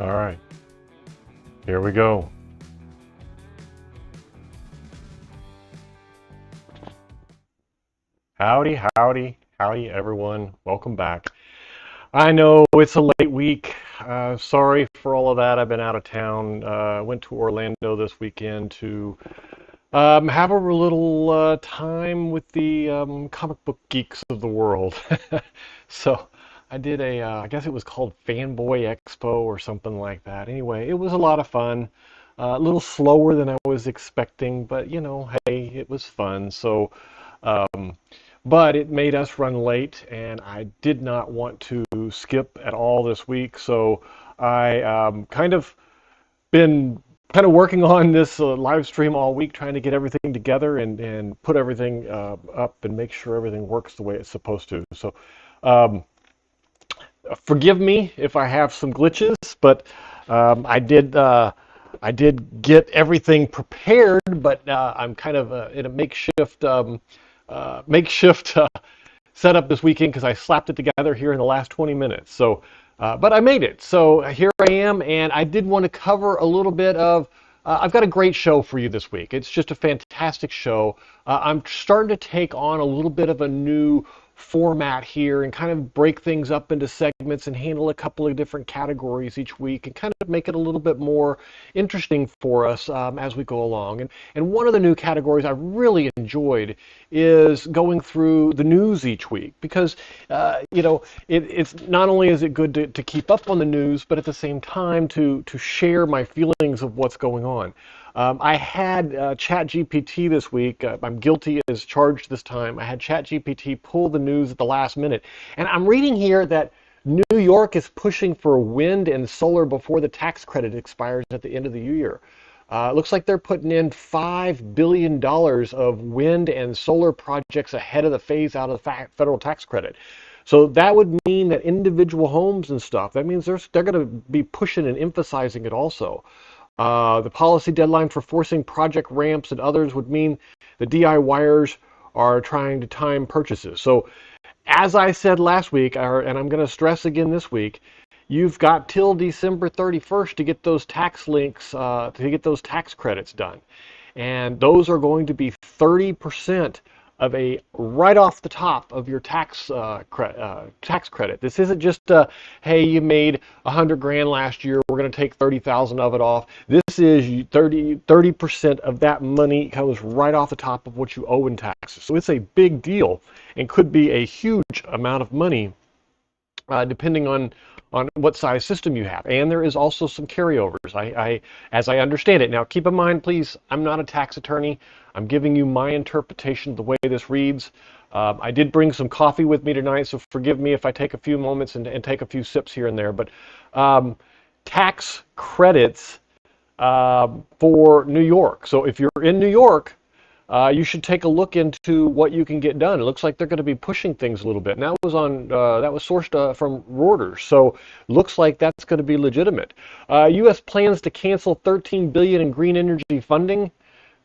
All right, here we go. Howdy, howdy, howdy, everyone. Welcome back. I know it's a late week. Sorry for all of that. I've been out of town. Went to Orlando this weekend to have a little time with the comic book geeks of the world. So I did I guess it was called Fanboy Expo or something like that. Anyway, it was a lot of fun. A little slower than I was expecting, but hey, it was fun. Um, but it made us run late, and I did not want to skip at all this week. So I been kind of working on this live stream all week, trying to get everything together and put everything up and make sure everything works the way it's supposed to. So um, forgive me if I have some glitches, but I did get everything prepared, but I'm kind of in a makeshift setup this weekend because I slapped it together here in the last 20 minutes. So, but I made it. So here I am, and I did want to cover a little bit of. I've got a great show for you this week. It's just a fantastic show. I'm starting to take on a little bit of a new format here and kind of break things up into segments and handle a couple of different categories each week and kind of make it a little bit more interesting for us as we go along. And one of the new categories I really enjoyed is going through the news each week because, it's not only is it good to keep up on the news, but at the same time to share my feelings of what's going on. I had ChatGPT this week. I'm guilty as charged this time. I had ChatGPT pull the news at the last minute. And I'm reading here that New York is pushing for wind and solar before the tax credit expires at the end of the year. It looks like they're putting in $5 billion of wind and solar projects ahead of the phase out of the federal tax credit. So that would mean that individual homes and stuff, that means they're going to be pushing and emphasizing it also. The policy deadline for forcing project ramps and others would mean the DIYers are trying to time purchases. So as I said last week, and I'm going to stress again this week, you've got till December 31st to get those tax links, to get those tax credits done. And those are going to be 30% of a right off the top of your tax credit. This isn't just hey, you made 100 grand last year, we're going to take 30,000 of it off. This is 30% of that money comes right off the top of what you owe in taxes. So it's a big deal and could be a huge amount of money depending on what size system you have. And there is also some carryovers, as I understand it. Now, keep in mind, please, I'm not a tax attorney. I'm giving you my interpretation of the way this reads. I did bring some coffee with me tonight, so forgive me if I take a few moments and take a few sips here and there. But tax credits for New York. So if you're in New York, you should take a look into what you can get done. It looks like they're going to be pushing things a little bit. And that was sourced from Reuters. So looks like that's going to be legitimate. U.S. plans to cancel $13 billion in green energy funding.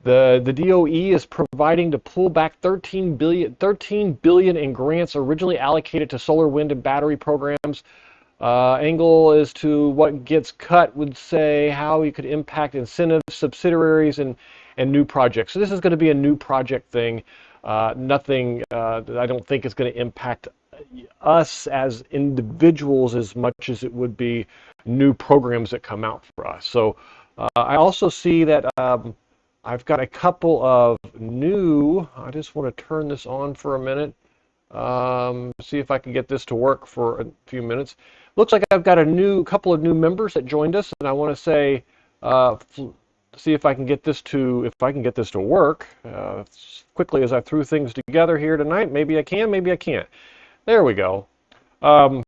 The DOE is providing to pull back $13 billion in grants originally allocated to solar, wind, and battery programs. Angle as to what gets cut would say how you could impact incentives, subsidiaries, and new projects. So this is going to be a new project thing. Nothing that I don't think is going to impact us as individuals as much as it would be new programs that come out for us. So I also see that I've got a couple of new, I just want to turn this on for a minute. See if I can get this to work for a few minutes. Looks like I've got a couple of new members that joined us, and I want to say, see if I can get this to work quickly as I threw things together here tonight. Maybe I can, maybe I can't. There we go. I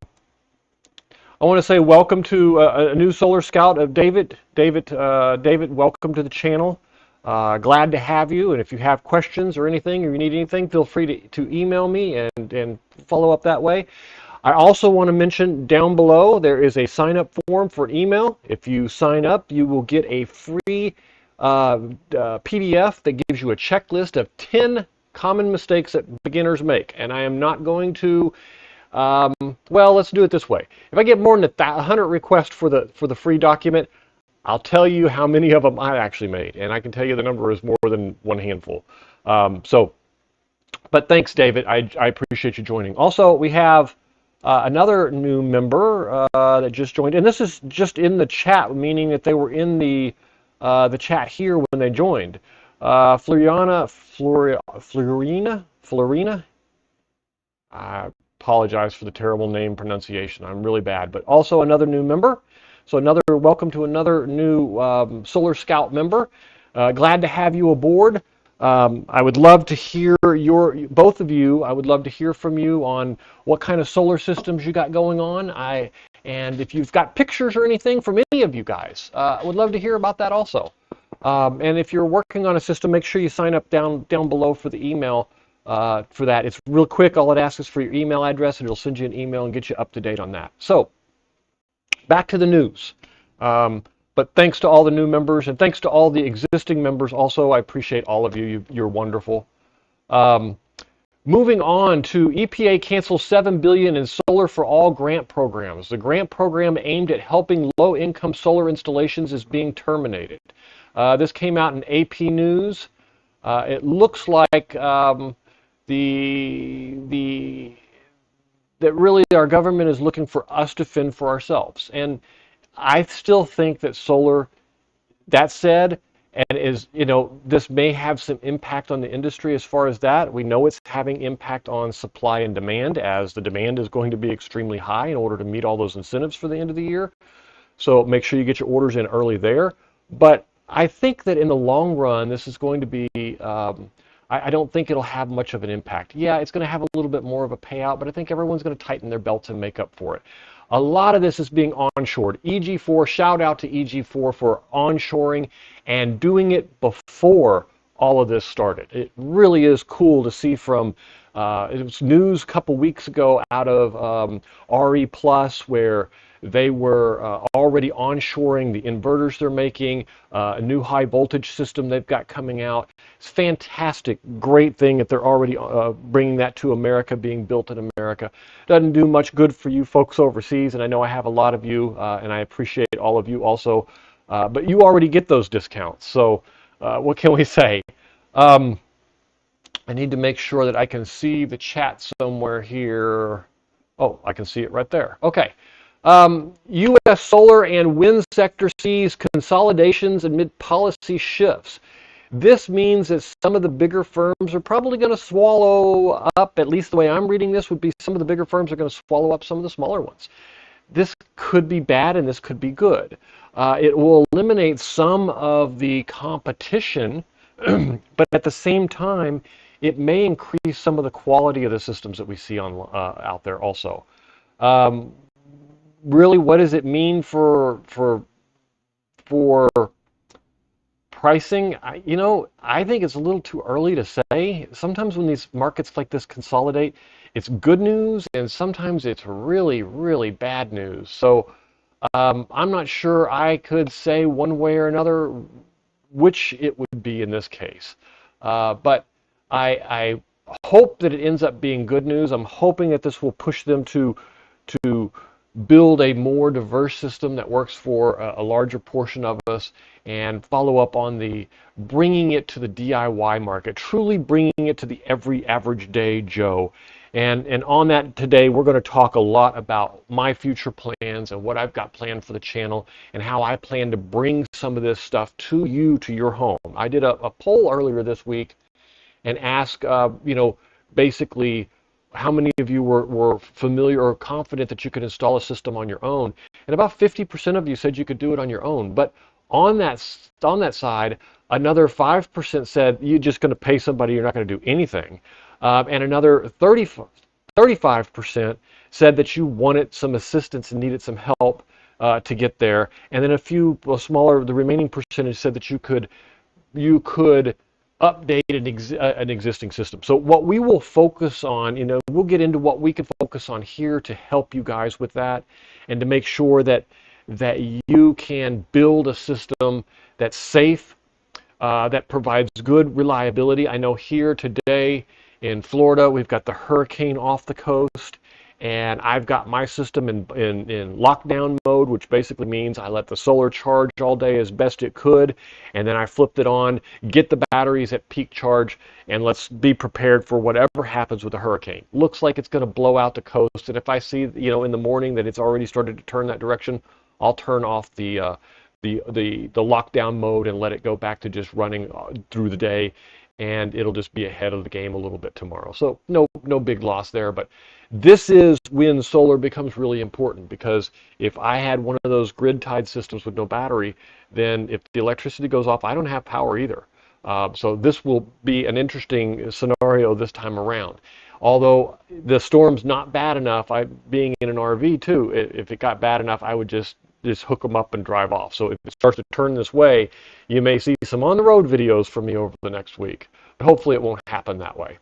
want to say welcome to a new Solar Scout of David. David, welcome to the channel. Glad to have you, and if you have questions or anything, or you need anything, feel free to email me and follow up that way. I also want to mention down below there is a sign-up form for an email. If you sign up, you will get a free PDF that gives you a checklist of 10 common mistakes that beginners make. And I am not going to Well, let's do it this way. If I get more than 100 requests for the free document, I'll tell you how many of them I actually made, and I can tell you the number is more than one handful. But thanks, David. I appreciate you joining. Also, we have another new member that just joined, and this is just in the chat, meaning that they were in the chat here when they joined. Florina. I apologize for the terrible name pronunciation. I'm really bad. But also another new member. So welcome to another new Solar Scout member. Glad to have you aboard. I would love to hear both of you. I would love to hear from you on what kind of solar systems you got going on. And if you've got pictures or anything from any of you guys, I would love to hear about that also. And if you're working on a system, make sure you sign up down below for the email for that. It's real quick. All it asks is for your email address, and it'll send you an email and get you up to date on that. So back to the news. But thanks to all the new members, and thanks to all the existing members also. I appreciate all of you. You're wonderful. Moving on to EPA cancels $7 billion in Solar for All grant programs. The grant program aimed at helping low-income solar installations is being terminated. This came out in AP News. It looks like that really our government is looking for us to fend for ourselves. And I still think that solar, that said, and this may have some impact on the industry as far as that. We know it's having impact on supply and demand, as the demand is going to be extremely high in order to meet all those incentives for the end of the year. So make sure you get your orders in early there. But I think that in the long run, this is going to be, I don't think it'll have much of an impact. Yeah, it's going to have a little bit more of a payout, but I think everyone's going to tighten their belts and make up for it. A lot of this is being onshored. EG4, shout out to EG4 for onshoring and doing it before all of this started. It really is cool to see from, it was news a couple weeks ago out of RE Plus, where they were already onshoring the inverters they're making, a new high voltage system they've got coming out. It's fantastic, great thing that they're already bringing that to America, being built in America. Doesn't do much good for you folks overseas, and I know I have a lot of you, and I appreciate all of you also, but you already get those discounts, so what can we say? I need to make sure that I can see the chat somewhere here. Oh, I can see it right there. Okay. U.S. solar and wind sector sees consolidations amid policy shifts. This means that some of the bigger firms are probably going to swallow up, at least the way I'm reading this would be some of the bigger firms are going to swallow up some of the smaller ones. This could be bad and this could be good. It will eliminate some of the competition, but at the same time, it may increase some of the quality of the systems that we see on out there also. Really, what does it mean for pricing? I think it's a little too early to say. Sometimes when these markets like this consolidate, it's good news, and sometimes it's really, really bad news. So I'm not sure I could say one way or another which it would be in this case. But I hope that it ends up being good news. I'm hoping that this will push them to build a more diverse system that works for a larger portion of us, and follow up on the bringing it to the DIY market, truly bringing it to the every average day Joe. And on that today, we're going to talk a lot about my future plans and what I've got planned for the channel and how I plan to bring some of this stuff to you, to your home. I did a poll earlier this week and asked, basically, how many of you were familiar or confident that you could install a system on your own? And about 50% of you said you could do it on your own. But on that side, another 5% said you're just going to pay somebody, you're not going to do anything. And another 35% said that you wanted some assistance and needed some help to get there. And then a few smaller, the remaining percentage said that you could update an existing system. So what we will focus on, we'll get into what we can focus on here to help you guys with that, and to make sure that you can build a system that's safe, that provides good reliability. I know here today in Florida, we've got the hurricane off the coast, and I've got my system in lockdown mode, which basically means I let the solar charge all day as best it could, and then I flipped it on, get the batteries at peak charge, and let's be prepared for whatever happens with the hurricane. Looks like it's going to blow out the coast, and if I see, in the morning that it's already started to turn that direction, I'll turn off the lockdown mode and let it go back to just running through the day, and it'll just be ahead of the game a little bit tomorrow. So no big loss there, but this is when solar becomes really important, because if I had one of those grid tied systems with no battery, then if the electricity goes off, I don't have power either. So this will be an interesting scenario this time around. Although the storm's not bad enough, being in an RV too, if it got bad enough, I would just hook them up and drive off. So if it starts to turn this way, you may see some on-the-road videos from me over the next week. But hopefully it won't happen that way.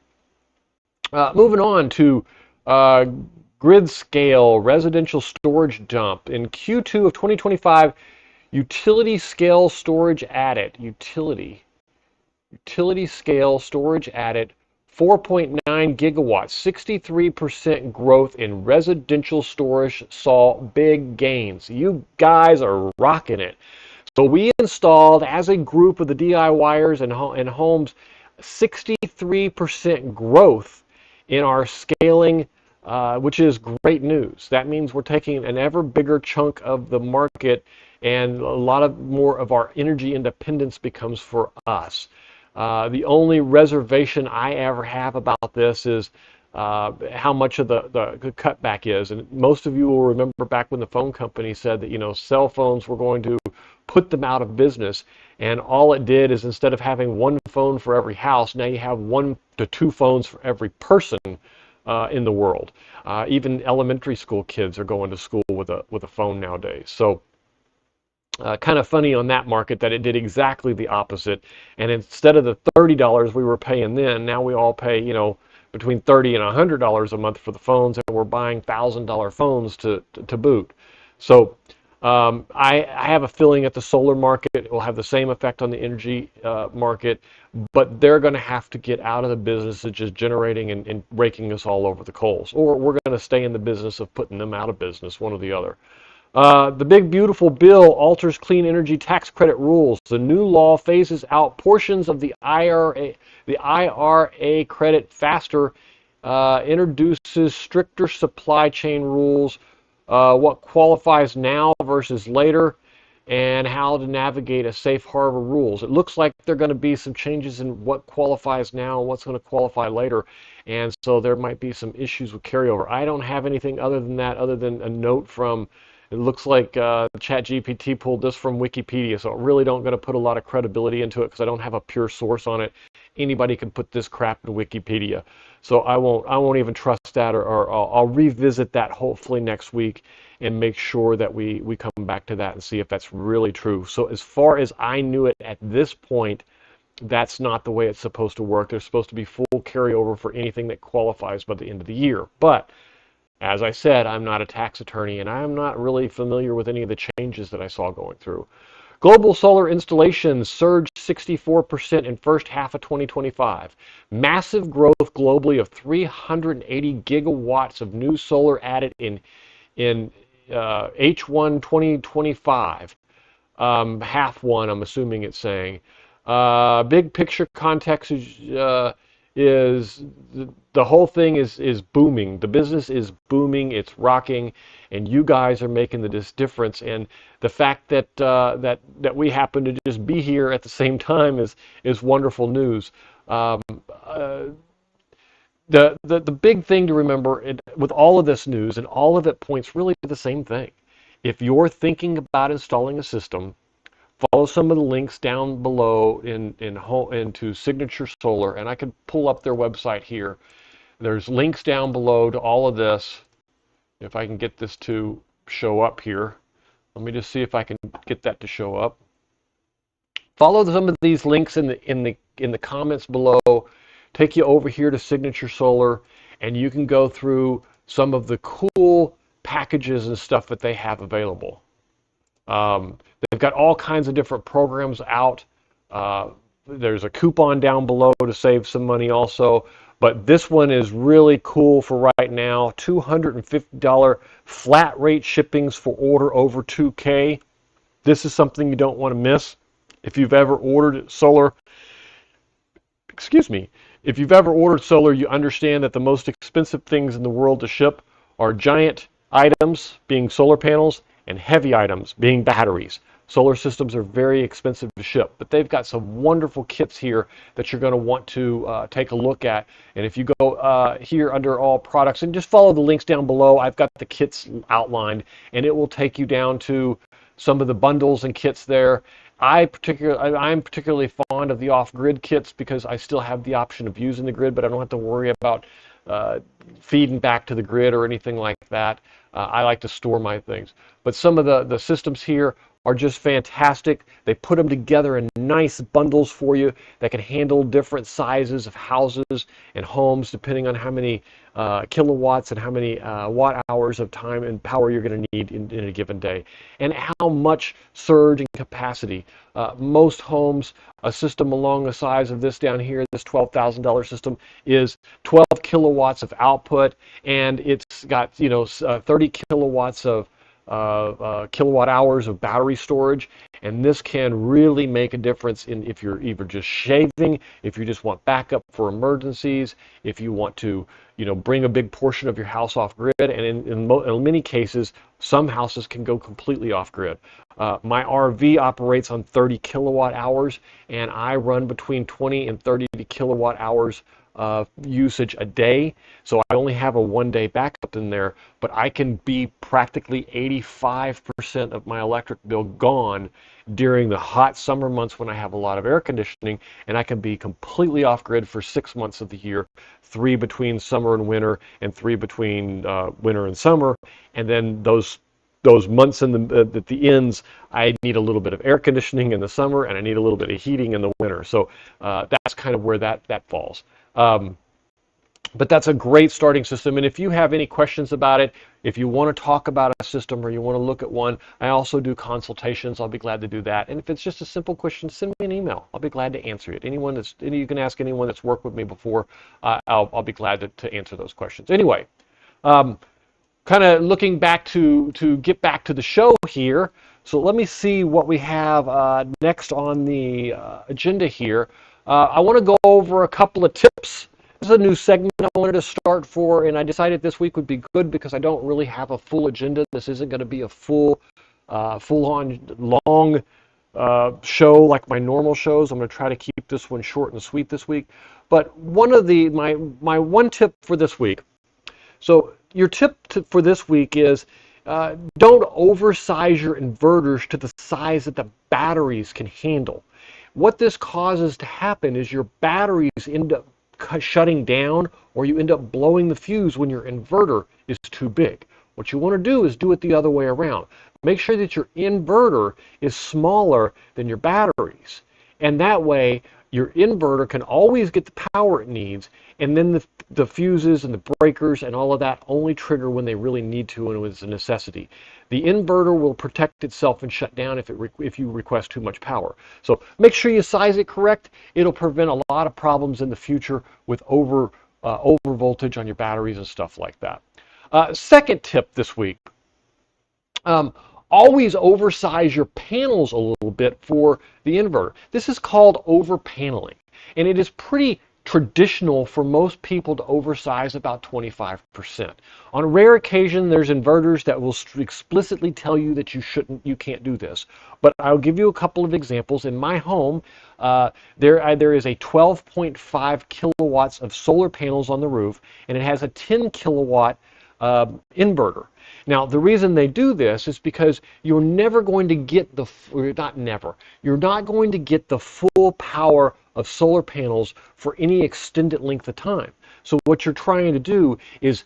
Moving on to grid scale residential storage dump. In Q2 of 2025, utility scale storage added. Utility scale storage added 4.9 gigawatts, 63% growth in residential storage saw big gains. You guys are rocking it. So we installed, as a group of the DIYers and homes, 63% growth in our scaling, which is great news. That means we're taking an ever bigger chunk of the market, and a lot more of our energy independence becomes for us. The only reservation I ever have about this is how much of the cutback is. And most of you will remember back when the phone company said that, cell phones were going to put them out of business. And all it did is, instead of having one phone for every house, now you have 1 to 2 phones for every person in the world. Even elementary school kids are going to school with a phone nowadays. So kind of funny on that market that it did exactly the opposite. And instead of the $30 we were paying then, now we all pay, between $30 and $100 a month for the phones, and we're buying $1,000 phones to boot. So I have a feeling that the solar market will have the same effect on the energy market, but they're going to have to get out of the business of just generating and raking us all over the coals, or we're going to stay in the business of putting them out of business, one or the other. The big beautiful bill alters clean energy tax credit rules. The new law phases out portions of the IRA credit faster, introduces stricter supply chain rules, what qualifies now versus later, and how to navigate a safe harbor rules. It looks like there are going to be some changes in what qualifies now and what's going to qualify later, and so there might be some issues with carryover. I don't have anything other than that, other than a note from, it looks like ChatGPT pulled this from Wikipedia, so I really don't going to put a lot of credibility into it because I don't have a pure source on it. Anybody can put this crap in Wikipedia, so I won't even trust that, or I'll revisit that hopefully next week and make sure that we come back to that and see if that's really true. So as far as I knew it at this point, that's not the way it's supposed to work. There's supposed to be full carryover for anything that qualifies by the end of the year. But as I said, I'm not a tax attorney, and I'm not really familiar with any of the changes that I saw going through. Global solar installations surged 64% in first half of 2025. Massive growth globally of 380 gigawatts of new solar added in H1 2025. Half one, I'm assuming it's saying. Big picture context is the whole thing is booming. The business is booming. It's rocking, and you guys are making this difference. And the fact that that we happen to just be here at the same time is wonderful news. The big thing to remember with all of this news, and all of it points really to the same thing. If you're thinking about installing a system, follow some of the links down below into Signature Solar, and I can pull up their website here. There's links down below to all of this. If I can get this to show up here, let me just see if I can get that to show up. Follow some of these links in the comments below. Take you over here to Signature Solar, and you can go through some of the cool packages and stuff that they have available. They've got all kinds of different programs out. There's a coupon down below to save some money also. But this one is really cool for right now. $250 flat rate shippings for order over 2K. This is something you don't want to miss. If you've ever ordered solar, excuse me, if you've ever ordered solar, you understand that the most expensive things in the world to ship are giant items, being solar panels, and heavy items, being batteries. Solar systems are very expensive to ship, but they've got some wonderful kits here that you're going to want to take a look at. And if you go here under all products and just follow the links down below, I've got the kits outlined, and it will take you down to some of the bundles and kits there. I'm particularly fond of the off-grid kits because I still have the option of using the grid, but I don't have to worry about feeding back to the grid or anything like that. I like to store my things. But some of the systems here are just fantastic. They put them together in nice bundles for you that can handle different sizes of houses and homes depending on how many kilowatts and how many watt hours of time and power you're going to need in a given day, and how much surge and capacity. Most homes, a system along the size of this down here, this $12,000 system, is 12 kilowatts of output, and it's got 30 kilowatts of kilowatt hours of battery storage, and this can really make a difference in if you're either just shaving, if you just want backup for emergencies, if you want to bring a big portion of your house off grid, and in many cases some houses can go completely off grid. My RV operates on 30 kilowatt hours, and I run between 20 and 30 kilowatt hours usage a day, so I only have a one-day backup in there, but I can be practically 85% of my electric bill gone during the hot summer months when I have a lot of air conditioning, and I can be completely off grid for 6 months of the year, 3 between summer and winter, and 3 between winter and summer, and then those months at the ends, I need a little bit of air conditioning in the summer, and I need a little bit of heating in the winter. So that's kind of where that falls. But that's a great starting system, and if you have any questions about it, if you want to talk about a system or you want to look at one, I also do consultations. I'll be glad to do that. And if it's just a simple question, send me an email. I'll be glad to answer it. You can ask anyone that's worked with me before. I'll be glad to answer those questions. Anyway, kind of looking back to get back to the show here. So let me see what we have next on the agenda here. I want to go over a couple of tips. This is a new segment I wanted to start for, and I decided this week would be good because I don't really have a full agenda. This isn't going to be a full-on long show like my normal shows. I'm going to try to keep this one short and sweet this week. But one of my one tip for this week. So your tip for this week is don't oversize your inverters to the size that the batteries can handle. What this causes to happen is your batteries end up shutting down, or you end up blowing the fuse when your inverter is too big. What you want to do is do it the other way around. Make sure that your inverter is smaller than your batteries, and that way your inverter can always get the power it needs, and then the fuses and the breakers and all of that only trigger when they really need to and when it's a necessity. The inverter will protect itself and shut down if you request too much power. So make sure you size it correct. It'll prevent a lot of problems in the future with over voltage on your batteries and stuff like that. Second tip this week. Always oversize your panels a little bit for the inverter. This is called over-paneling, and it is pretty traditional for most people to oversize about 25%. On a rare occasion, there's inverters that will explicitly tell you that you can't do this. But I'll give you a couple of examples. In my home, there is a 12.5 kilowatts of solar panels on the roof, and it has a 10 kilowatt inverter. Now, the reason they do this is because you're never going to get you're not going to get the full power of solar panels for any extended length of time. So what you're trying to do is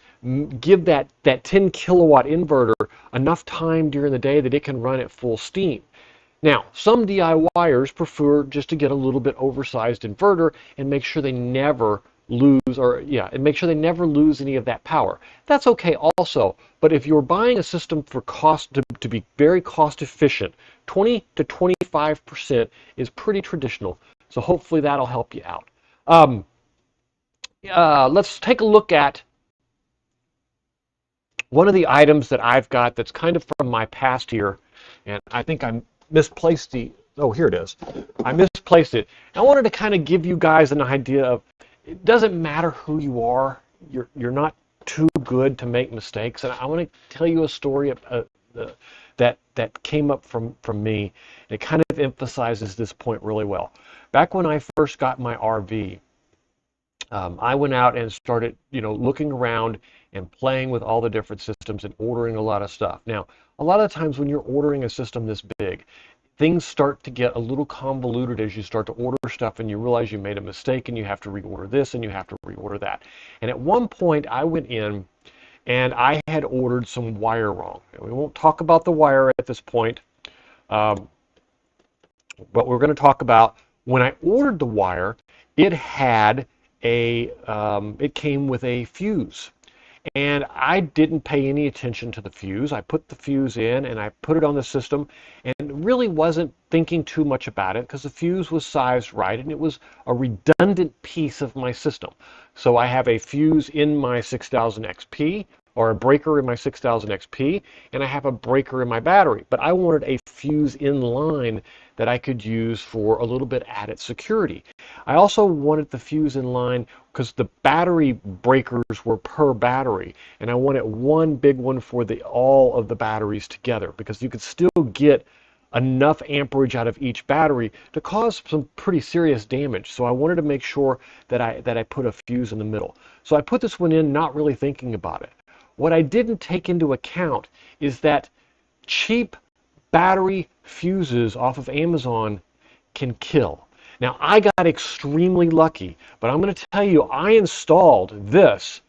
give that 10 kilowatt inverter enough time during the day that it can run at full steam. Now, some DIYers prefer just to get a little bit oversized inverter and make sure they never lose any of that power. That's okay also, but if you're buying a system for cost to be very cost efficient, 20 to 25% is pretty traditional. So hopefully that'll help you out. let's take a look at one of the items that I've got that's kind of from my past here, and I think I misplaced oh, here it is. I misplaced it. I wanted to kind of give you guys an idea of, it doesn't matter who you are, you're not too good to make mistakes. And I want to tell you a story that came up from me. It kind of emphasizes this point really well. Back when I first got my RV, I went out and started, looking around and playing with all the different systems and ordering a lot of stuff. Now, a lot of times when you're ordering a system this big, things start to get a little convoluted as you start to order stuff and you realize you made a mistake and you have to reorder this and you have to reorder that. And at one point I went in and I had ordered some wire wrong. And we won't talk about the wire at this point, but we're going to talk about when I ordered the wire, it had it came with a fuse. And I didn't pay any attention to the fuse. I put the fuse in and I put it on the system and really wasn't thinking too much about it because the fuse was sized right and it was a redundant piece of my system. So I have a fuse in my 6000 XP, or a breaker in my 6000 XP, and I have a breaker in my battery. But I wanted a fuse in line that I could use for a little bit added security. I also wanted the fuse in line because the battery breakers were per battery, and I wanted one big one for all of the batteries together, because you could still get enough amperage out of each battery to cause some pretty serious damage. So I wanted to make sure that I put a fuse in the middle. So I put this one in not really thinking about it. What I didn't take into account is that cheap battery fuses off of Amazon can kill. Now, I got extremely lucky, but I'm going to tell you, I installed this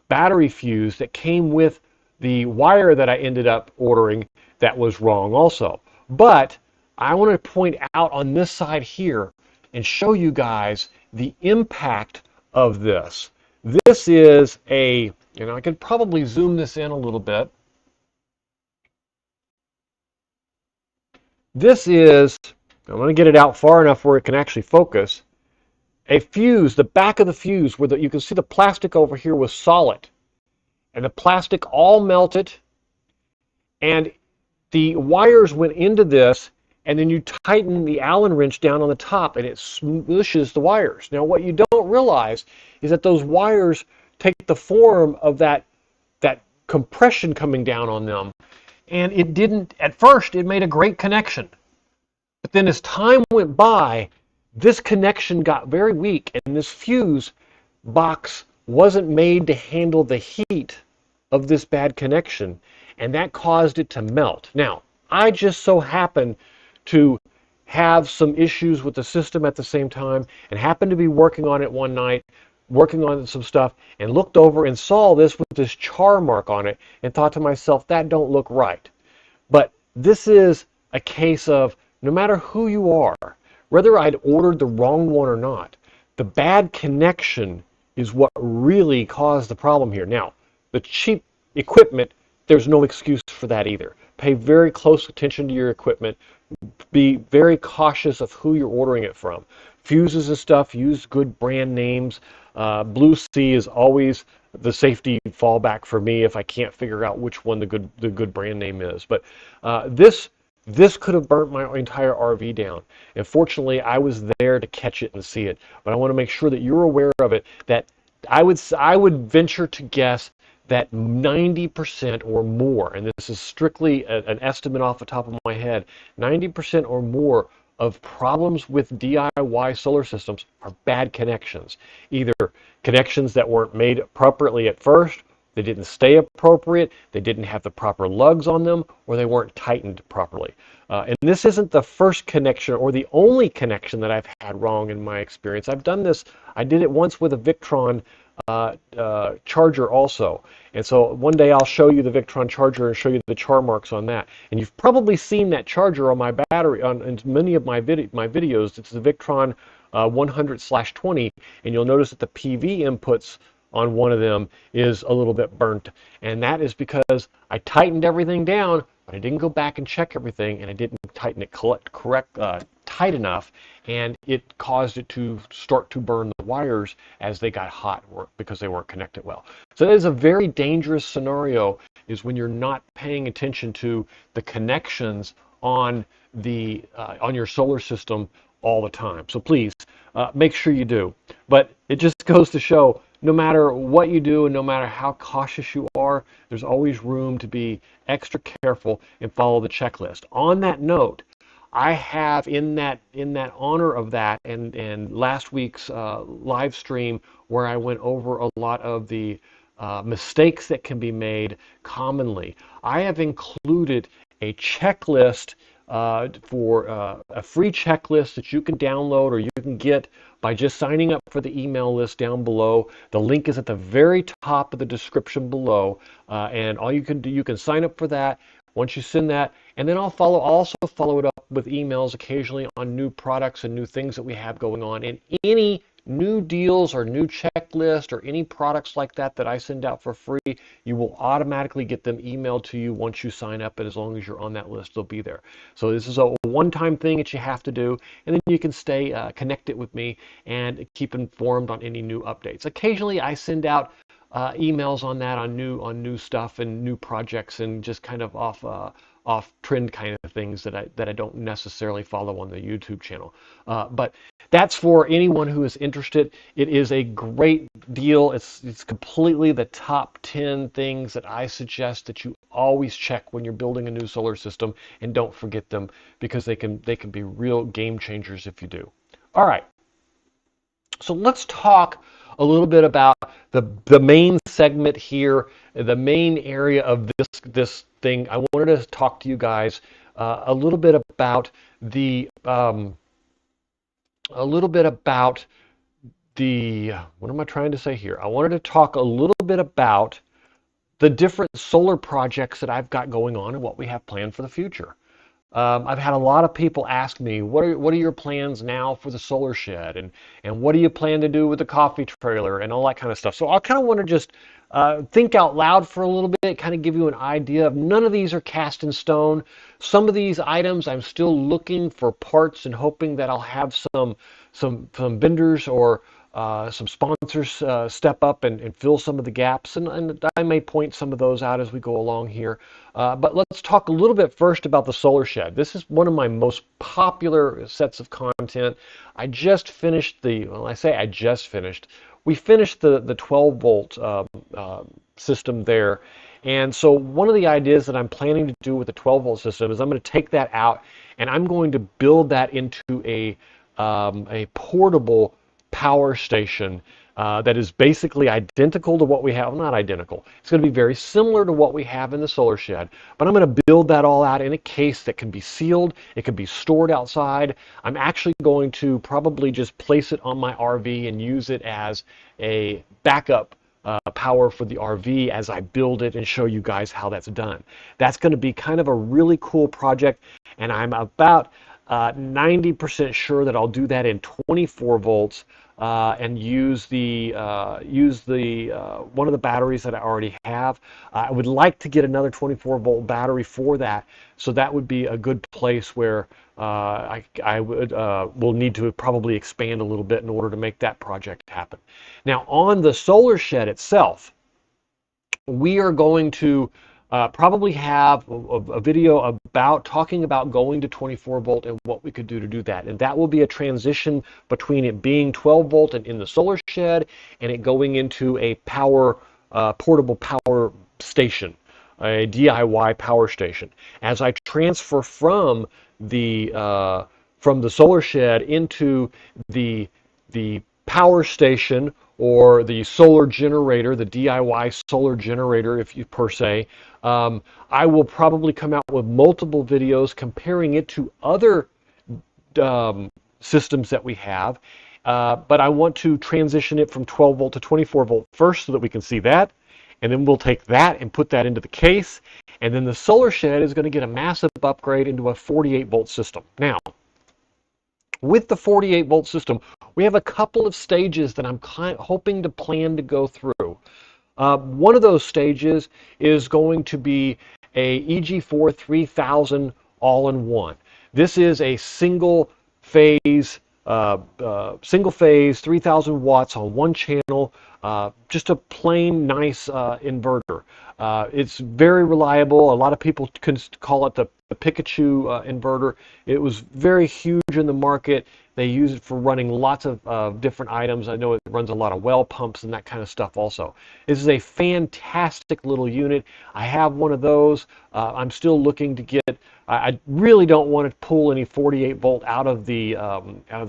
battery fuse that came with the wire that I ended up ordering that was wrong also. But I want to point out on this side here and show you guys the impact of this. This is I could probably zoom this in a little bit. This is, I'm going to get it out far enough where it can actually focus, a fuse, the back of the fuse, where you can see the plastic over here was solid. And the plastic all melted, and the wires went into this, and then you tighten the Allen wrench down on the top, and it smooshes the wires. Now, what you don't realize is that those wires take the form of that compression coming down on them. And it didn't, at first, it made a great connection. But then as time went by, this connection got very weak, and this fuse box wasn't made to handle the heat of this bad connection, and that caused it to melt. Now, I just so happened to have some issues with the system at the same time, and happened to be working on it one night, working on some stuff, and looked over and saw this with this char mark on it, and thought to myself, that don't look right. But this is a case of, no matter who you are, whether I'd ordered the wrong one or not, the bad connection is what really caused the problem here. Now, the cheap equipment, there's no excuse for that either. Pay very close attention to your equipment. Be very cautious of who you're ordering it from. Fuses and stuff, use good brand names. Bluetti is always the safety fallback for me if I can't figure out which one the good brand name is. But this could have burnt my entire RV down. And fortunately, I was there to catch it and see it. But I want to make sure that you're aware of it. That I would venture to guess that 90% or more, and this is strictly an estimate off the top of my head, 90% or more of problems with DIY solar systems are bad connections. Either connections that weren't made appropriately at first, they didn't stay appropriate, they didn't have the proper lugs on them, or they weren't tightened properly. And this isn't the first connection or the only connection that I've had wrong in my experience. I've done this, I did it once with a Victron charger also. And so one day I'll show you the Victron charger and show you the char marks on that. And you've probably seen that charger on my battery in many of my videos. It's the Victron 100/20, and you'll notice that the PV inputs on one of them is a little bit burnt. And that is because I tightened everything down, but I didn't go back and check everything, and I didn't tighten it tight enough, and it caused it to start to burn the wires as they got hot because they weren't connected well. So that is a very dangerous scenario, is when you're not paying attention to the connections on your solar system all the time. So please make sure you do. But it just goes to show, no matter what you do and no matter how cautious you are, there's always room to be extra careful and follow the checklist. On that note, I have in that honor of that and last week's live stream, where I went over a lot of the mistakes that can be made commonly, I have included a checklist for a free checklist that you can download or you can get by just signing up for the email list down below. The link is at the very top of the description below, and all you can do, you can sign up for that. Once you send that, and then I'll also follow it up with emails occasionally on new products and new things that we have going on, and any new deals or new checklist or any products like that that I send out for free, you will automatically get them emailed to you once you sign up, and as long as you're on that list, they'll be there. So this is a one-time thing that you have to do, and then you can stay connected with me and keep informed on any new updates. Occasionally I send out emails on that, on new stuff and new projects, and just kind of off trend kind of things that I don't necessarily follow on the YouTube channel. But that's for anyone who is interested. It is a great deal. It's completely the top 10 things that I suggest that you always check when you're building a new solar system, and don't forget them, because they can be real game changers if you do. All right. So let's talk a little bit about the main segment here, the main area of this thing. I wanted to talk to you guys a little bit about the what am I trying to say here? I wanted to talk a little bit about the different solar projects that I've got going on and what we have planned for the future. I've had a lot of people ask me, what are your plans now for the solar shed, and what do you plan to do with the coffee trailer and all that kind of stuff. So I kind of want to just think out loud for a little bit, kind of give you an idea of, none of these are cast in stone. Some of these items I'm still looking for parts and hoping that I'll have some vendors or some sponsors step up and fill some of the gaps, and I may point some of those out as we go along here. But let's talk a little bit first about the solar shed. This is one of my most popular sets of content. I just finished we finished the 12 volt system there. And so one of the ideas that I'm planning to do with the 12 volt system is I'm going to take that out, and I'm going to build that into a portable power station that is basically identical to what we have. Not identical. It's going to be very similar to what we have in the solar shed, but I'm going to build that all out in a case that can be sealed. It can be stored outside. I'm actually going to probably just place it on my RV and use it as a backup power for the RV as I build it, and show you guys how that's done. That's going to be kind of a really cool project, and I'm about 90% sure that I'll do that in 24 volts and use the one of the batteries that I already have. I would like to get another 24 volt battery for that, so that would be a good place where I will need to probably expand a little bit in order to make that project happen. Now, on the solar shed itself, we are going to probably have a video talking about going to 24 volt and what we could do to do that. And that will be a transition between it being 12 volt and in the solar shed, and it going into a portable power station, a DIY power station. As I transfer from the solar shed into the power station, or the solar generator, the DIY solar generator, if you per se, I will probably come out with multiple videos comparing it to other systems that we have. But I want to transition it from 12 volt to 24 volt first, so that we can see that. And then we'll take that and put that into the case. And then the solar shed is going to get a massive upgrade into a 48 volt system. Now, with the 48 volt system, we have a couple of stages that I'm hoping to plan to go through. One of those stages is going to be a EG4 3000 all-in-one. This is a single phase, single phase, 3,000 watts on one channel, just a plain nice inverter. It's very reliable. A lot of people can call it the Pikachu inverter. It was very huge in the market. They use it for running lots of different items. I know it runs a lot of well pumps and that kind of stuff also. This is a fantastic little unit. I have one of those. I'm still looking to get, I really don't want to pull any 48 volt out of the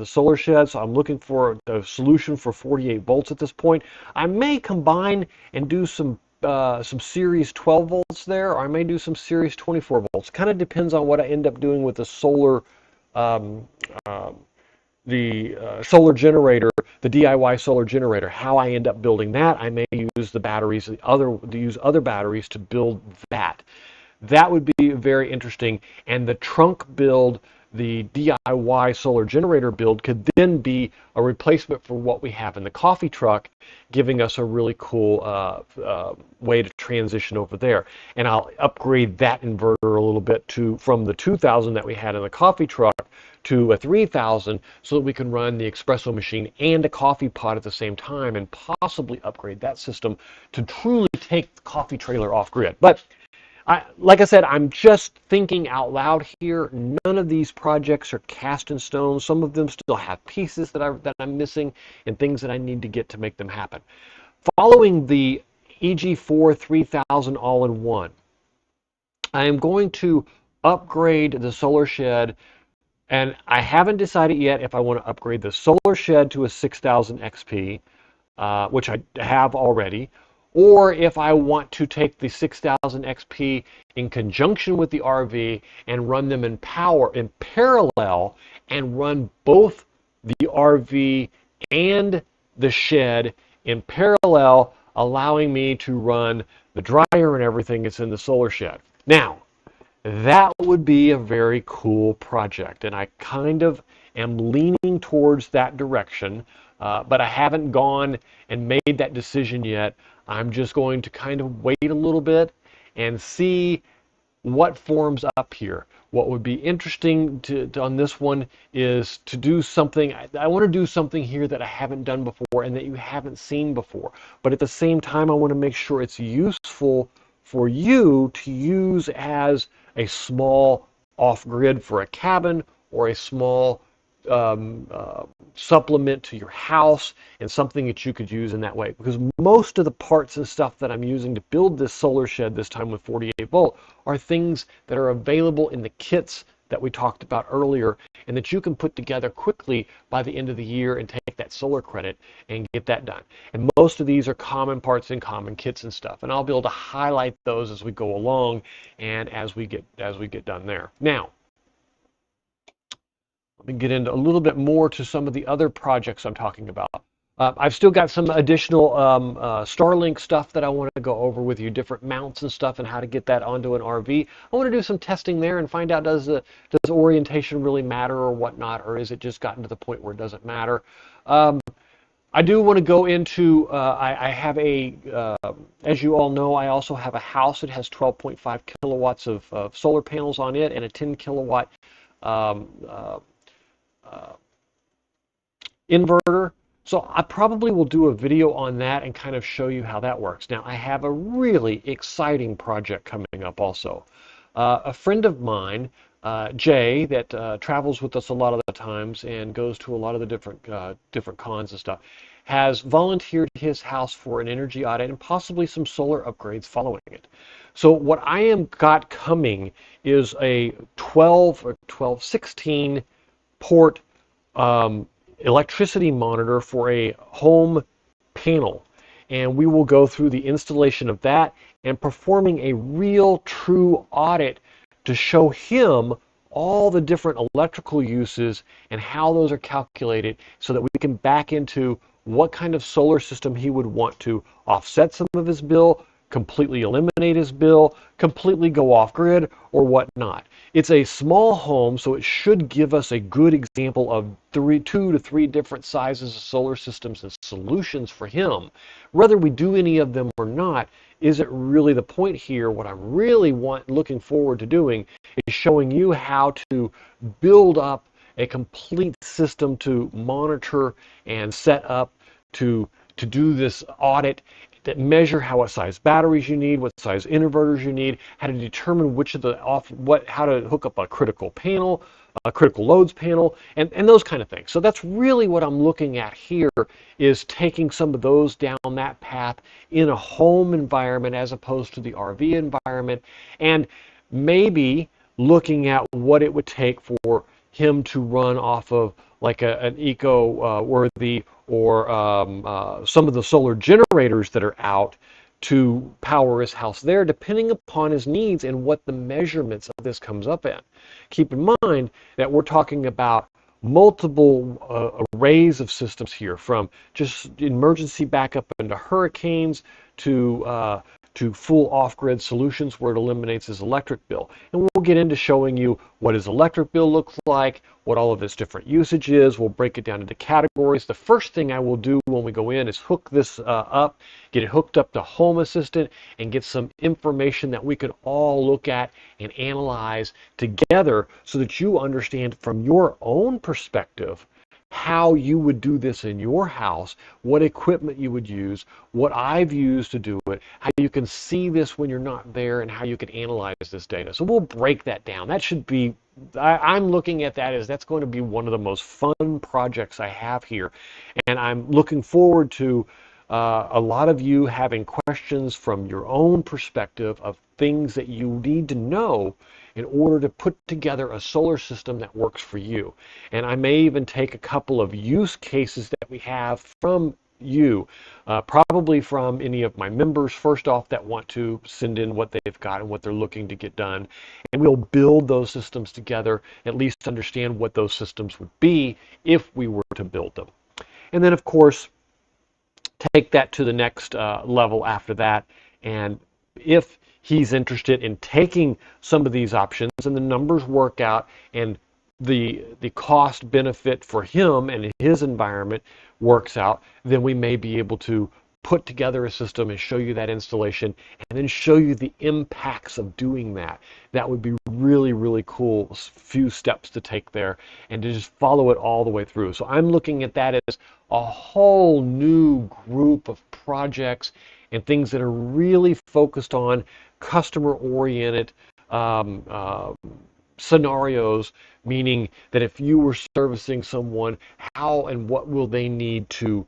solar shed, so I'm looking for a solution for 48 volts at this point. I may combine and do some series 12 volts there, or I may do some series 24 volts. Kind of depends on what I end up doing with the solar solar generator, the DIY solar generator. How I end up building that, I may use the batteries, use other batteries to build that. That would be very interesting. And the trunk build, the DIY solar generator build, could then be a replacement for what we have in the coffee truck, giving us a really cool way to transition over there. And I'll upgrade that inverter a little bit from the 2,000 that we had in the coffee truck to a 3,000, so that we can run the espresso machine and a coffee pot at the same time, and possibly upgrade that system to truly take the coffee trailer off grid. But like I said, I'm just thinking out loud here. None of these projects are cast in stone. Some of them still have pieces that I'm missing and things that I need to get to make them happen. Following the EG4 3000 all-in-one, I am going to upgrade the solar shed, and I haven't decided yet if I want to upgrade the solar shed to a 6000 XP, which I have already, or if I want to take the 6000 XP in conjunction with the RV and run them in parallel, and run both the RV and the shed in parallel, allowing me to run the dryer and everything that's in the solar shed. Now, that would be a very cool project, and I kind of am leaning towards that direction, but I haven't gone and made that decision yet. I'm just going to kind of wait a little bit and see what forms up here. What would be interesting on this one is to do something. I want to do something here that I haven't done before and that you haven't seen before, but at the same time I want to make sure it's useful for you to use as a small off-grid for a cabin, or a small supplement to your house, and something that you could use in that way. Because most of the parts and stuff that I'm using to build this solar shed, this time with 48 volt, are things that are available in the kits that we talked about earlier, and that you can put together quickly by the end of the year and take that solar credit and get that done. And most of these are common parts and common kits and stuff, and I'll be able to highlight those as we go along and as we get done there. Now, let me get into a little bit more to some of the other projects I'm talking about. I've still got some additional Starlink stuff that I want to go over with you, different mounts and stuff, and how to get that onto an RV. I want to do some testing there and find out, does orientation really matter or whatnot, or is it just gotten to the point where it doesn't matter? I do want to go into, I have as you all know, I also have a house that has 12.5 kilowatts of solar panels on it, and a 10 kilowatt inverter. So I probably will do a video on that and kind of show you how that works. Now, I have a really exciting project coming up also. A friend of mine, Jay, that travels with us a lot of the times and goes to a lot of the different cons and stuff, has volunteered his house for an energy audit and possibly some solar upgrades following it. So what I am got coming is a 16 port electricity monitor for a home panel, and we will go through the installation of that and performing a real true audit to show him all the different electrical uses and how those are calculated, so that we can back into what kind of solar system he would want to offset some of his bill, completely eliminate his bill, completely go off grid, or whatnot. It's a small home, so it should give us a good example of 2 to 3 different sizes of solar systems and solutions for him. Whether we do any of them or not isn't really the point here. What I'm really looking forward to doing is showing you how to build up a complete system to monitor and set up to do this audit, that measure what size batteries you need, what size inverters you need, how to determine which of the how to hook up a critical panel, a critical loads panel, and those kind of things. So that's really what I'm looking at here, is taking some of those down that path in a home environment as opposed to the RV environment, and maybe looking at what it would take for him to run off of like an eco-worthy or some of the solar generators that are out to power his house there, depending upon his needs and what the measurements of this comes up at. Keep in mind that we're talking about multiple arrays of systems here, from just emergency backup into hurricanes to full off-grid solutions where it eliminates his electric bill. And we'll get into showing you what his electric bill looks like, what all of its different usage is. We'll break it down into categories. The first thing I will do when we go in is hook this up, get it hooked up to Home Assistant, and get some information that we can all look at and analyze together so that you understand from your own perspective how you would do this in your house, what equipment you would use, what I've used to do it, how you can see this when you're not there, and how you can analyze this data. So we'll break that down. That should be, I'm looking at that as that's going to be one of the most fun projects I have here. And I'm looking forward to a lot of you having questions from your own perspective of things that you need to know in order to put together a solar system that works for you. And I may even take a couple of use cases that we have from you, probably from any of my members first off that want to send in what they've got and what they're looking to get done. And we'll build those systems together, at least understand what those systems would be if we were to build them. And then of course, take that to the next level after that. And if he's interested in taking some of these options and the numbers work out and the cost benefit for him and his environment works out, then we may be able to put together a system and show you that installation and then show you the impacts of doing that. That would be really, really cool few steps to take there and to just follow it all the way through. So I'm looking at that as a whole new group of projects and things that are really focused on customer-oriented scenarios, meaning that if you were servicing someone, how and what will they need to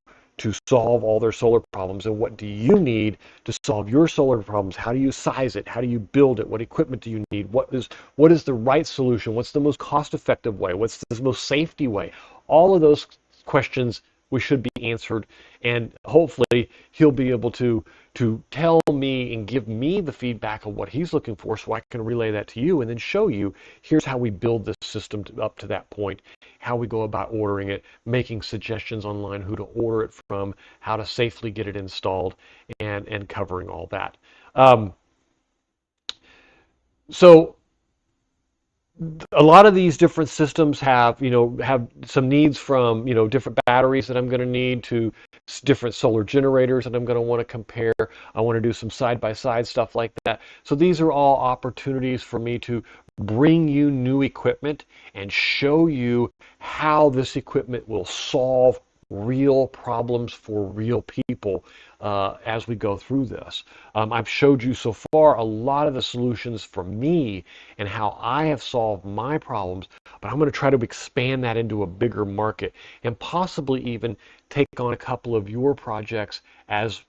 solve all their solar problems, and what do you need to solve your solar problems? How do you size it? How do you build it? What equipment do you need? What is the right solution? What's the most cost-effective way? What's the most safety way? All of those questions we should be answered, and hopefully he'll be able to tell me and give me the feedback of what he's looking for, so I can relay that to you and then show you here's how we build this system up to that point, how we go about ordering it, making suggestions online who to order it from, how to safely get it installed, and covering all that. So a lot of these different systems have some needs, from different batteries that I'm going to need to different solar generators that I'm going to want to compare. I want to do some side-by-side stuff like that. So these are all opportunities for me to bring you new equipment and show you how this equipment will solve real problems for real people as we go through this. I've showed you so far a lot of the solutions for me and how I have solved my problems, but I'm going to try to expand that into a bigger market and possibly even take on a couple of your projects as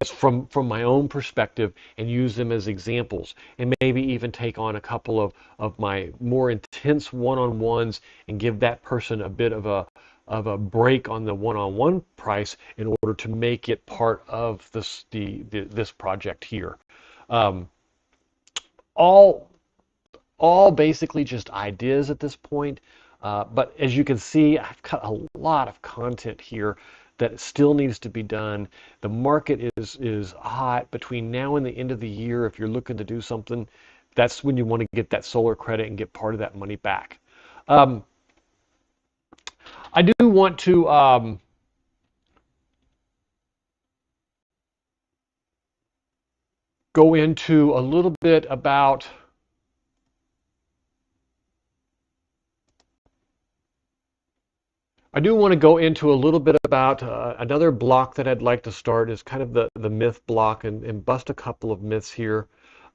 from my own perspective and use them as examples, and maybe even take on a couple of my more intense one-on-ones and give that person a bit of a break on the one-on-one price in order to make it part of this project here. All basically just ideas at this point, but as you can see, I've got a lot of content here that still needs to be done. The market is hot. Between now and the end of the year, if you're looking to do something, that's when you want to get that solar credit and get part of that money back. I do want to go into a little bit about I do want to go into a little bit about another block that I'd like to start is kind of the myth block and bust a couple of myths here.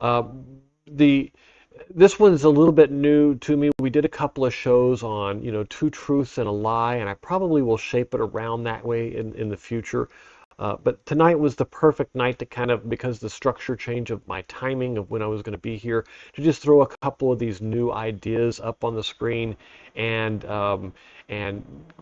Uh, the This one's a little bit new to me. We did a couple of shows on, two truths and a lie, and I probably will shape it around that way in the future. But tonight was the perfect night to kind of, because the structure change of my timing of when I was going to be here, to just throw a couple of these new ideas up on the screen and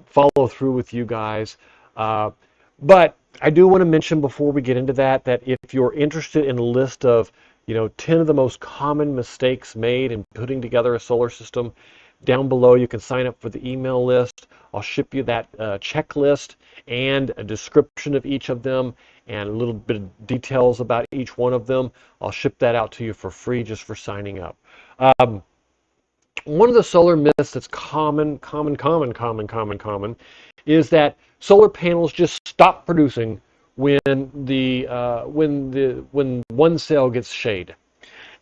follow through with you guys. But I do want to mention before we get into that if you're interested in a list of 10 of the most common mistakes made in putting together a solar system, down below you can sign up for the email list. I'll ship you that checklist and a description of each of them and a little bit of details about each one of them. I'll ship that out to you for free just for signing up. One of the solar myths that's common is that solar panels just stop producing when one cell gets shade.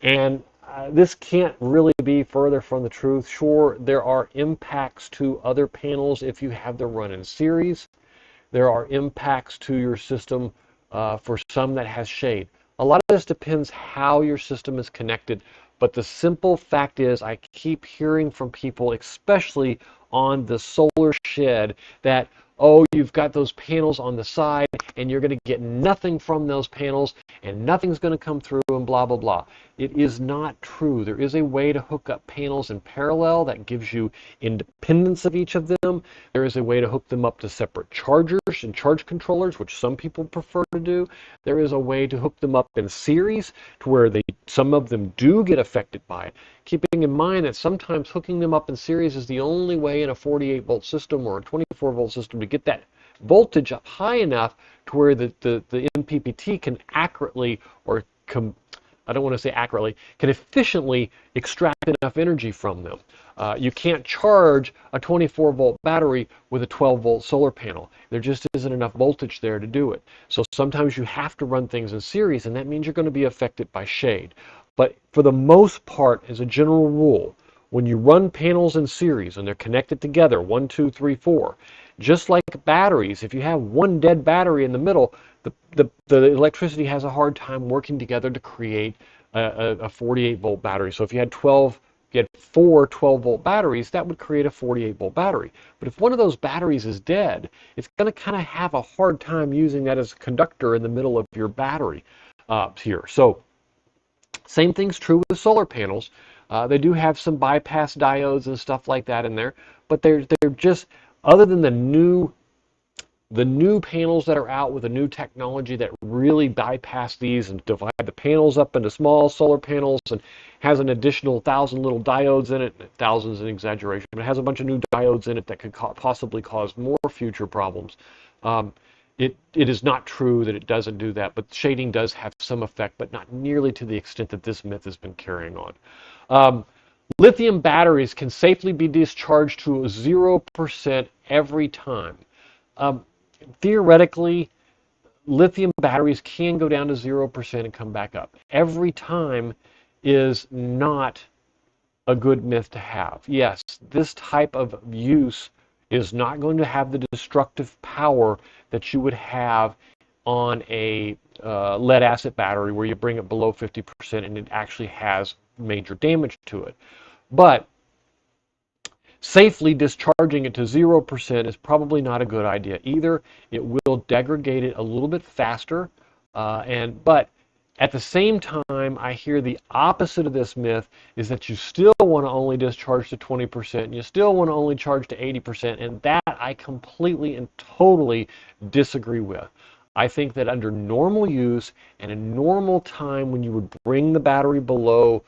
And this can't really be further from the truth. Sure, there are impacts to other panels if you have them run in series. There are impacts to your system for some that has shade. A lot of this depends how your system is connected, but the simple fact is I keep hearing from people, especially on the solar shed, that, oh, you've got those panels on the side and you're going to get nothing from those panels and nothing's going to come through and blah, blah, blah. It is not true. There is a way to hook up panels in parallel that gives you independence of each of them. There is a way to hook them up to separate chargers and charge controllers, which some people prefer to do. There is a way to hook them up in series to where some of them do get affected by it. Keeping in mind that sometimes hooking them up in series is the only way in a 48 volt system or a 24 volt system to get that voltage up high enough to where the MPPT can accurately, or I don't want to say accurately, can efficiently extract enough energy from them. You can't charge a 24 volt battery with a 12 volt solar panel. There just isn't enough voltage there to do it. So sometimes you have to run things in series, and that means you're going to be affected by shade. But for the most part, as a general rule, when you run panels in series and they're connected together, 1, 2, 3, 4, just like batteries, if you have one dead battery in the middle, the electricity has a hard time working together to create a 48 volt battery. So if you had 4 12 volt batteries, that would create a 48 volt battery. But if one of those batteries is dead, it's going to kind of have a hard time using that as a conductor in the middle of your battery here. So same thing's true with solar panels. They do have some bypass diodes and stuff like that in there, but they're just, other than the new panels that are out with the new technology that really bypass these and divide the panels up into small solar panels and has an additional 1,000 little diodes in it. 1,000 is an exaggeration, but it has a bunch of new diodes in it that could possibly cause more future problems. It is not true that it doesn't do that, but shading does have some effect, but not nearly to the extent that this myth has been carrying on. Lithium batteries can safely be discharged to 0% every time. Theoretically, lithium batteries can go down to 0% and come back up. Every time is not a good myth to have. Yes, this type of use is not going to have the destructive power that you would have on a lead acid battery where you bring it below 50% and it actually has major damage to it. But safely discharging it to 0% is probably not a good idea either. It will degrade it a little bit faster, but at the same time, I hear the opposite of this myth is that you still want to only discharge to 20%, and you still want to only charge to 80%, and that I completely and totally disagree with. I think that under normal use and a normal time when you would bring the battery below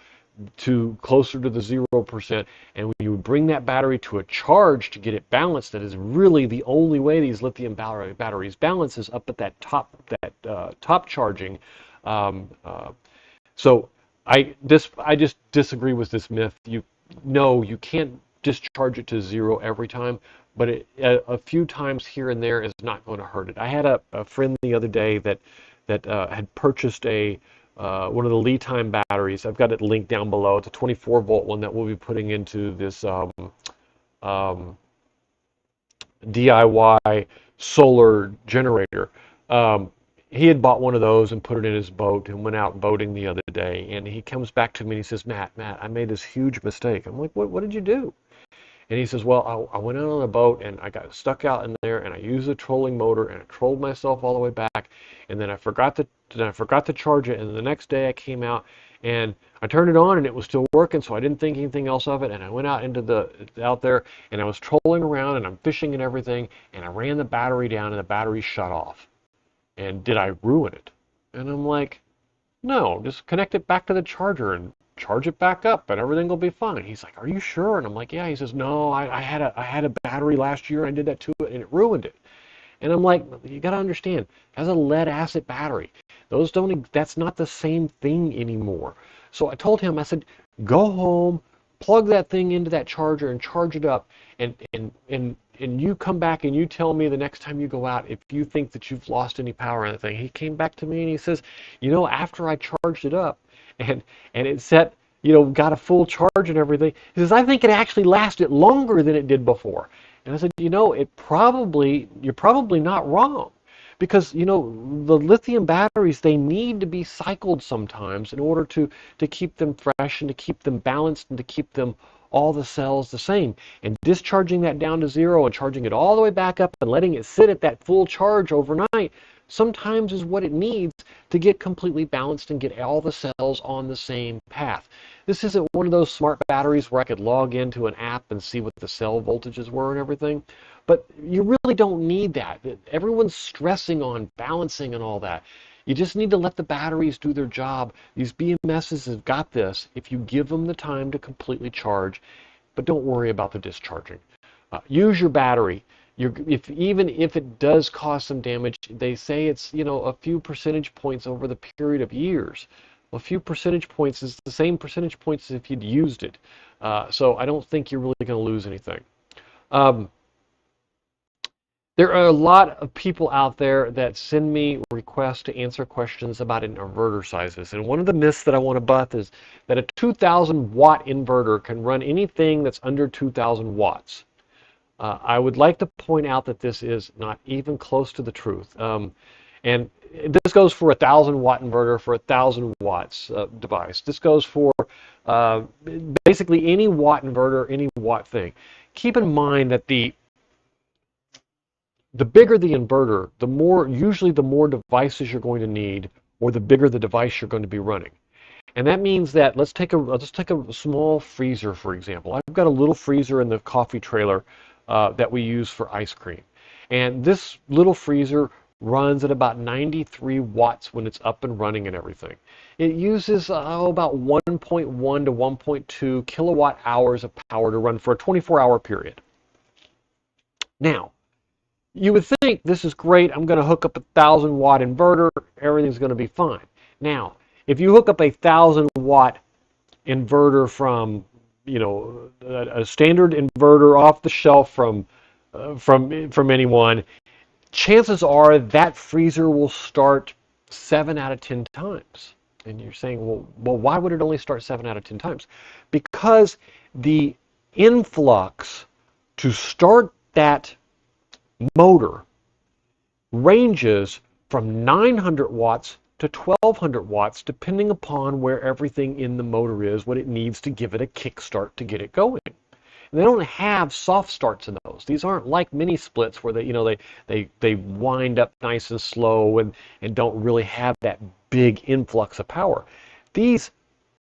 to closer to the 0%, and when you would bring that battery to a charge to get it balanced, that is really the only way these lithium batteries balance is up at that top charging. So I just disagree with this myth. You can't discharge it to 0 every time, but a few times here and there is not going to hurt it. I had a friend the other day that had purchased one of the lead time batteries. I've got it linked down below. It's a 24 volt one that we'll be putting into this DIY solar generator. Um, he had bought one of those and put it in his boat and went out boating the other day. And he comes back to me and he says, Matt, I made this huge mistake. I'm like, what did you do? And he says, well, I went out on a boat and I got stuck out in there and I used a trolling motor and I trolled myself all the way back. And then I forgot to charge it. And the next day I came out and I turned it on and it was still working. So I didn't think anything else of it. And I went out there and I was trolling around and I'm fishing and everything. And I ran the battery down and the battery shut off. And did I ruin it? And I'm like, no, just connect it back to the charger and charge it back up and everything will be fine. He's like, are you sure? And I'm like, yeah. He says, no, I had a battery last year and I did that to it and it ruined it. And I'm like, you got to understand, that's a lead acid battery. That's not the same thing anymore. So I told him, I said, go home, plug that thing into that charger and charge it up. And you come back and you tell me the next time you go out if you think that you've lost any power on the thing. He came back to me and he says, after I charged it up and it set, got a full charge and everything, he says, I think it actually lasted longer than it did before. And I said, you're probably not wrong. Because, the lithium batteries, they need to be cycled sometimes in order to keep them fresh and to keep them balanced and to keep them all the cells the same. And discharging that down to zero and charging it all the way back up and letting it sit at that full charge overnight sometimes is what it needs to get completely balanced and get all the cells on the same path. This isn't one of those smart batteries where I could log into an app and see what the cell voltages were and everything. But you really don't need that. Everyone's stressing on balancing and all that. You just need to let the batteries do their job. These BMSs have got this if you give them the time to completely charge, but don't worry about the discharging. Use your battery. Even if it does cause some damage, they say it's a few percentage points over the period of years. Well, a few percentage points is the same percentage points as if you'd used it. So I don't think you're really going to lose anything. There are a lot of people out there that send me requests to answer questions about inverter sizes. And one of the myths that I want to bust is that a 2,000 watt inverter can run anything that's under 2,000 watts. I would like to point out that this is not even close to the truth. And this goes for a 1,000 watt inverter for a 1,000 watts device. This goes for basically any watt inverter, any watt thing. Keep in mind that the bigger the inverter, usually the more devices you're going to need, or the bigger the device you're going to be running. And that means that let's take a small freezer, for example. I've got a little freezer in the coffee trailer that we use for ice cream. And this little freezer runs at about 93 watts when it's up and running and everything. It uses about 1.1 to 1.2 kilowatt hours of power to run for a 24-hour period. Now, you would think this is great. I'm going to hook up a 1,000 watt inverter. Everything's going to be fine. Now, if you hook up a 1,000 watt inverter from, a standard inverter off the shelf from anyone, chances are that freezer will start 7 out of 10 times. And you're saying, well, why would it only start 7 out of 10 times? Because the influx to start that motor ranges from 900 watts to 1,200 watts, depending upon where everything in the motor is, what it needs to give it a kickstart to get it going. And they don't have soft starts in those. These aren't like mini splits where they wind up nice and slow and don't really have that big influx of power. These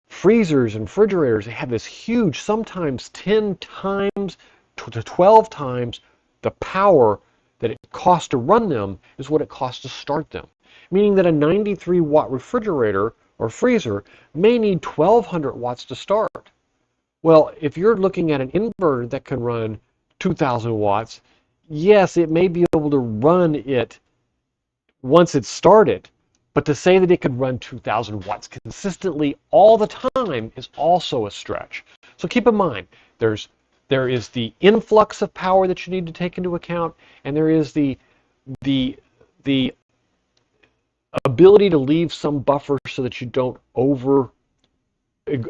freezers and refrigerators, they have this huge, sometimes 10 times to 12 times the power that it costs to run them is what it costs to start them. Meaning that a 93 watt refrigerator or freezer may need 1,200 watts to start. Well, if you're looking at an inverter that can run 2,000 watts, yes, it may be able to run it once it's started, but to say that it could run 2,000 watts consistently all the time is also a stretch. So keep in mind, there is the influx of power that you need to take into account, and there is the ability to leave some buffer so that you don't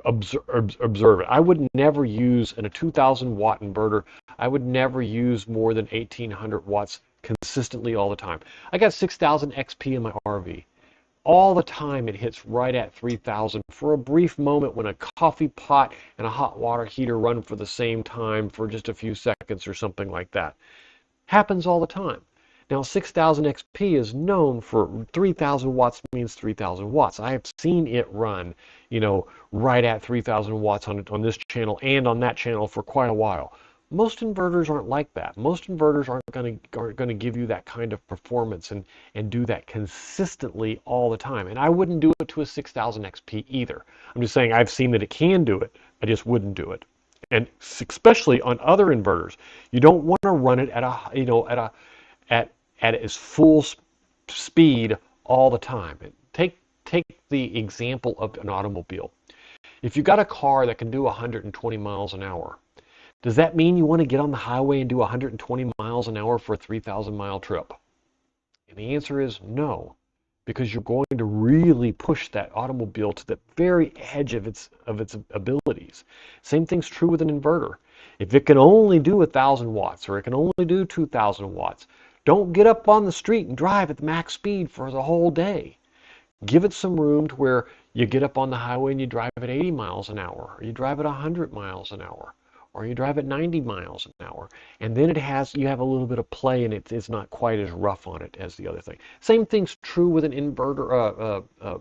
observe it. I would never use, in a 2,000 watt inverter, I would never use more than 1,800 watts consistently all the time. I got 6,000 XP in my RV. All the time it hits right at 3,000 for a brief moment when a coffee pot and a hot water heater run for the same time for just a few seconds or something like that. Happens all the time. Now 6,000 XP is known for 3,000 watts means 3,000 watts. I have seen it run, right at 3,000 watts on this channel and on that channel for quite a while. Most inverters aren't like that. Most inverters aren't going to give you that kind of performance and do that consistently all the time. And I wouldn't do it to a 6,000 XP either. I'm just saying I've seen that it can do it. I just wouldn't do it. And especially on other inverters, you don't want to run it at its full speed all the time. Take the example of an automobile. If you got a car that can do 120 miles an hour, does that mean you want to get on the highway and do 120 miles an hour for a 3,000 mile trip? And the answer is no, because you're going to really push that automobile to the very edge of its abilities. Same thing's true with an inverter. If it can only do 1,000 watts or it can only do 2,000 watts, don't get up on the street and drive at max speed for the whole day. Give it some room to where you get up on the highway and you drive at 80 miles an hour, or you drive at 100 miles an hour, or you drive at 90 miles an hour, and then you have a little bit of play, and it's not quite as rough on it as the other thing. Same thing's true with an inverter, a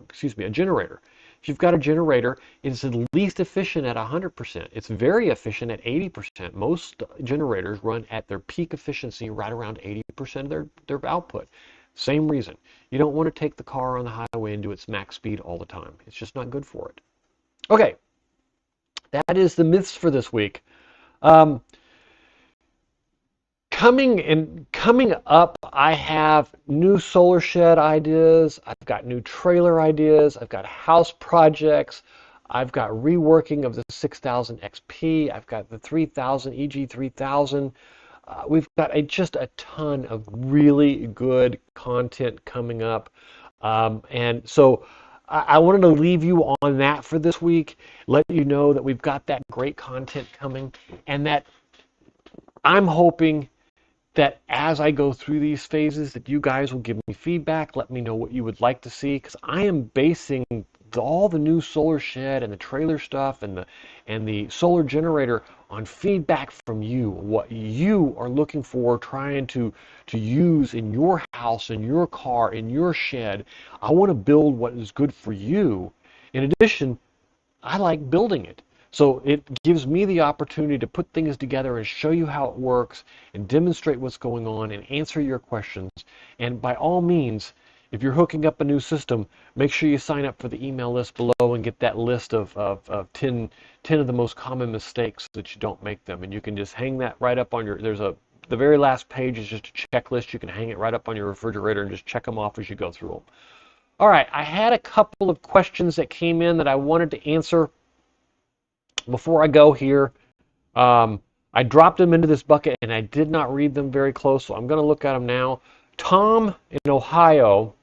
generator. If you've got a generator, it's at least efficient at 100%. It's very efficient at 80%. Most generators run at their peak efficiency right around 80% of their output. Same reason. You don't want to take the car on the highway and do its max speed all the time. It's just not good for it. Okay, that is the myths for this week. Coming up, I have new solar shed ideas. I've got new trailer ideas. I've got house projects. I've got reworking of the 6,000 XP. I've got the 3,000 EG3000. We've got just a ton of really good content coming up. And so I wanted to leave you on that for this week, let you know that we've got that great content coming, and that I'm hoping that as I go through these phases that you guys will give me feedback, let me know what you would like to see, because I am basing all the new solar shed and the trailer stuff and the solar generator on feedback from you, what you are looking for, trying to use in your house, in your car, in your shed. I want to build what is good for you. In addition, I like building it. So it gives me the opportunity to put things together and show you how it works and demonstrate what's going on and answer your questions. And by all means, if you're hooking up a new system, make sure you sign up for the email list below and get that list of 10 of the most common mistakes that you don't make them. And you can just hang that right up on the very last page is just a checklist. You can hang it right up on your refrigerator and just check them off as you go through them. All right, I had a couple of questions that came in that I wanted to answer before I go here. I dropped them into this bucket and I did not read them very close, so I'm going to look at them now. Tom in Ohio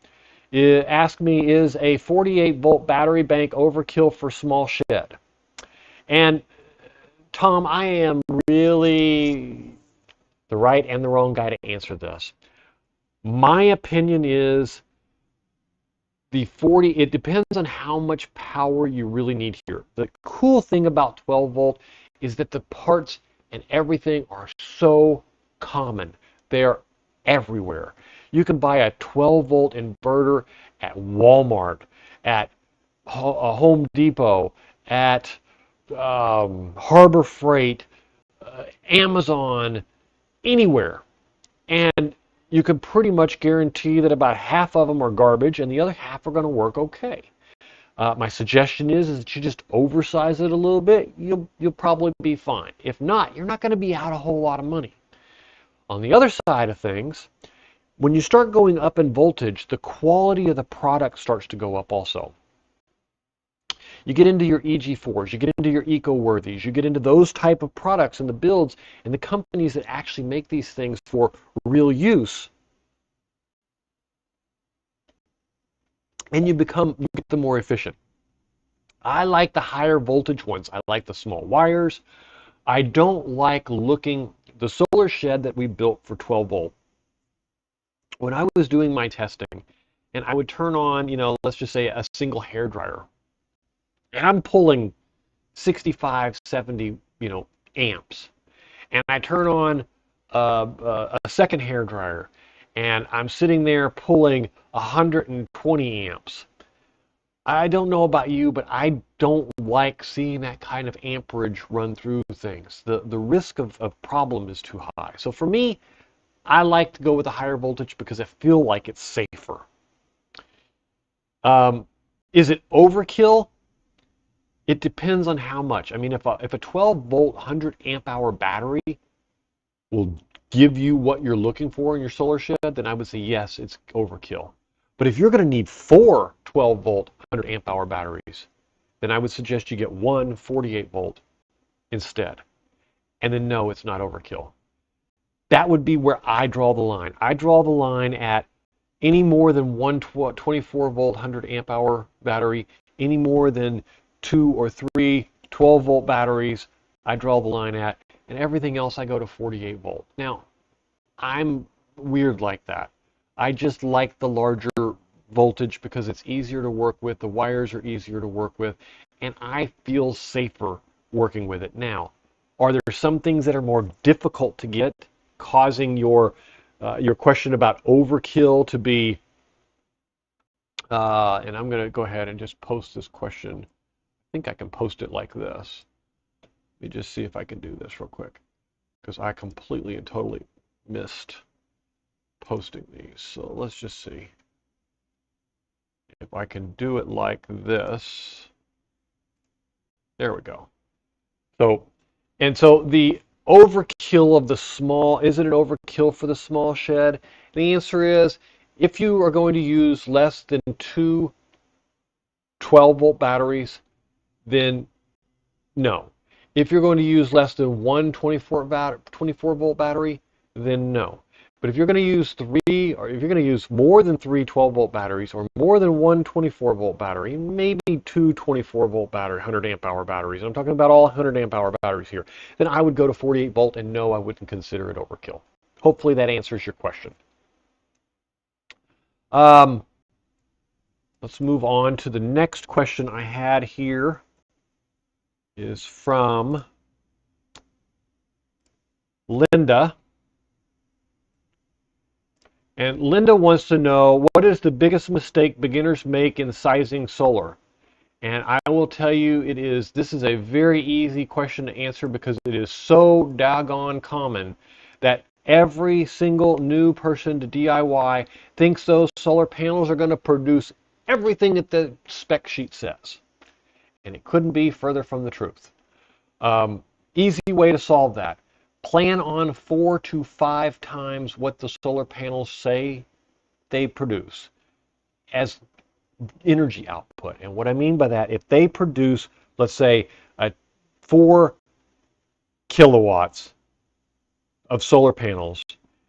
asked me, is a 48-volt battery bank overkill for small shed? And Tom, I am really the right and the wrong guy to answer this. My opinion is it depends on how much power you really need here. The cool thing about 12 volt is that the parts and everything are so common. They're everywhere. You can buy a 12 volt inverter at Walmart, at Home Depot, at Harbor Freight, Amazon, anywhere. And you can pretty much guarantee that about half of them are garbage and the other half are going to work okay. My suggestion is that you just oversize it a little bit. You'll probably be fine. If not, you're not going to be out a whole lot of money. On the other side of things, when you start going up in voltage, the quality of the product starts to go up also. You get into your EG4s, you get into your EcoWorthies, you get into those type of products and the builds and the companies that actually make these things for real use. And you get them more efficient. I like the higher voltage ones. I like the small wires. I don't like looking, the solar shed that we built for 12 volt. When I was doing my testing and I would turn on, let's just say a single hair dryer, and I'm pulling 65, 70, amps. And I turn on a second hair dryer and I'm sitting there pulling 120 amps. I don't know about you, but I don't like seeing that kind of amperage run through things. The risk of problem is too high. So for me, I like to go with a higher voltage because I feel like it's safer. Is it overkill? It depends on how much. I mean, if a 12 volt 100 amp hour battery will give you what you're looking for in your solar shed, then I would say yes, it's overkill. But if you're going to need 4 12 volt 100 amp hour batteries, then I would suggest you get one 48 volt instead. And then no, it's not overkill. That would be where I draw the line. I draw the line at any more than one 24 volt 100 amp hour battery, any more than 2 or 3 12 volt batteries, I draw the line at, and everything else I go to 48 volt. Now, I'm weird like that. I just like the larger voltage because it's easier to work with, the wires are easier to work with, and I feel safer working with it. Now, are there some things that are more difficult to get, causing your question about overkill to be, and I'm going to go ahead and just post this question. I think I can post it like this. Let me just see if I can do this real quick, because I completely and totally missed posting these. So let's just see if I can do it like this. There we go. So the overkill of the small, is it an overkill for the small shed? The answer is, if you are going to use less than 2 12 volt batteries, then no. If you're going to use less than one 24 volt battery, then no. But if you're going to use 3, or if you're going to use more than 3 12 volt batteries, or more than one 24 volt battery, maybe 2 24 volt battery, 100 amp hour batteries, I'm talking about all 100 amp hour batteries here, then I would go to 48 volt, and no, I wouldn't consider it overkill. Hopefully that answers your question. Let's move on to the next question I had here. Is from Linda. And Linda wants to know, what is the biggest mistake beginners make in sizing solar? And I will tell you, this is a very easy question to answer because it is so doggone common that every single new person to DIY thinks those solar panels are going to produce everything that the spec sheet says. And it couldn't be further from the truth. Easy way to solve that. Plan on 4 to 5 times what the solar panels say they produce as energy output. And what I mean by that, if they produce, let's say, 4 kilowatts of solar panels,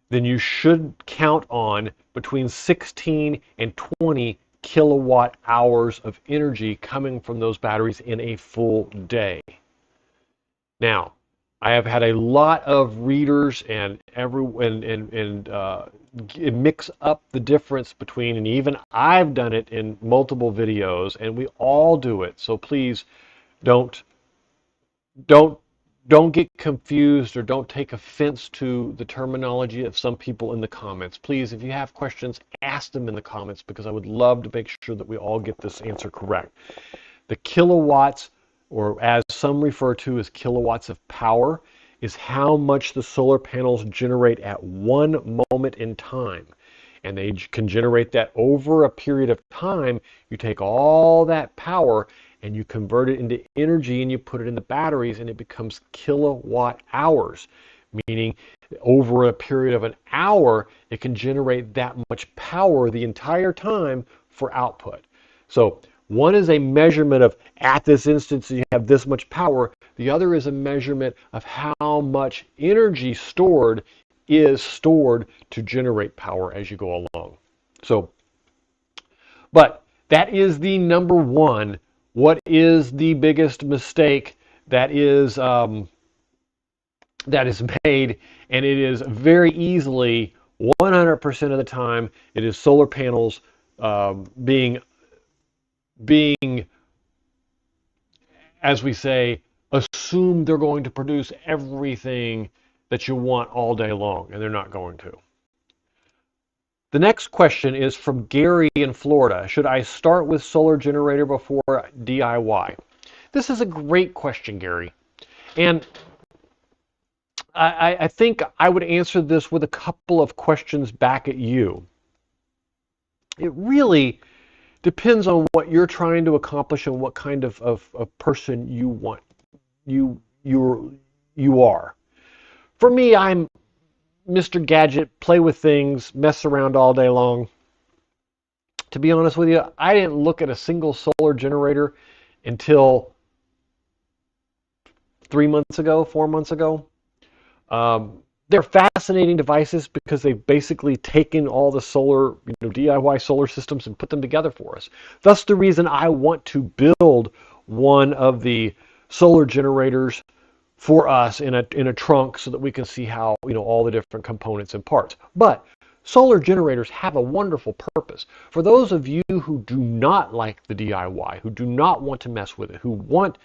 then you should count on between 16 and 20 kilowatt hours of energy coming from those batteries in a full day. Now, I have had a lot of readers and mix up the difference between, and even I've done it in multiple videos, and we all do it. So please don't get confused, or don't take offense to the terminology of some people in the comments. Please, if you have questions, ask them in the comments, because I would love to make sure that we all get this answer correct. The kilowatts, or as some refer to as kilowatts of power, is how much the solar panels generate at one moment in time. And they can generate that over a period of time. You take all that power and you convert it into energy, and you put it in the batteries, and it becomes kilowatt hours, meaning over a period of an hour, it can generate that much power the entire time for output. So one is a measurement of, at this instance, you have this much power. The other is a measurement of how much energy is stored to generate power as you go along. So, but that is the number one What is the biggest mistake that is made? And it is very easily 100% of the time it is solar panels being as we say, assume they're going to produce everything that you want all day long, and they're not going to. The next question is from Gary in Florida. Should I start with solar generator before DIY? This is a great question, Gary. And I think I would answer this with a couple of questions back at you. It really depends on what you're trying to accomplish and what kind of person you are. For me, I'm Mr. Gadget, play with things, mess around all day long. To be honest with you, I didn't look at a single solar generator until 3 months ago, 4 months ago. They're fascinating devices because they've basically taken all the solar, DIY solar systems and put them together for us. That's the reason I want to build one of the solar generators for us in a trunk so that we can see how, all the different components and parts. But solar generators have a wonderful purpose. For those of you who do not like the DIY, who do not want to mess with it, who want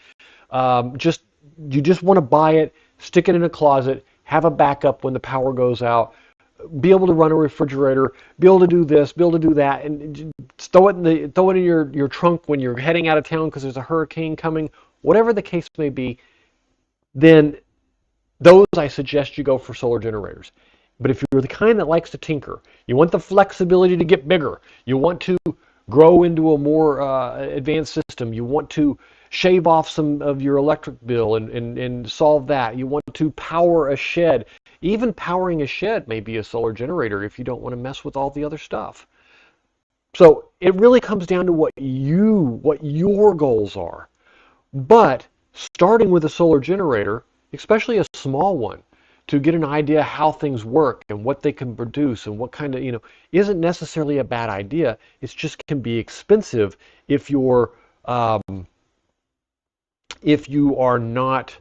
you just want to buy it, stick it in a closet, have a backup when the power goes out, be able to run a refrigerator, be able to do this, be able to do that, and throw it in your trunk when you're heading out of town because there's a hurricane coming, whatever the case may be, then those I suggest you go for solar generators. But if you're the kind that likes to tinker, you want the flexibility to get bigger, you want to grow into a more advanced system, you want to shave off some of your electric bill and solve that, you want to power a shed. Even powering a shed may be a solar generator if you don't want to mess with all the other stuff. So it really comes down to what your goals are. But starting with a solar generator, especially a small one, to get an idea how things work and what they can produce and what kind of, isn't necessarily a bad idea. It just can be expensive if you are not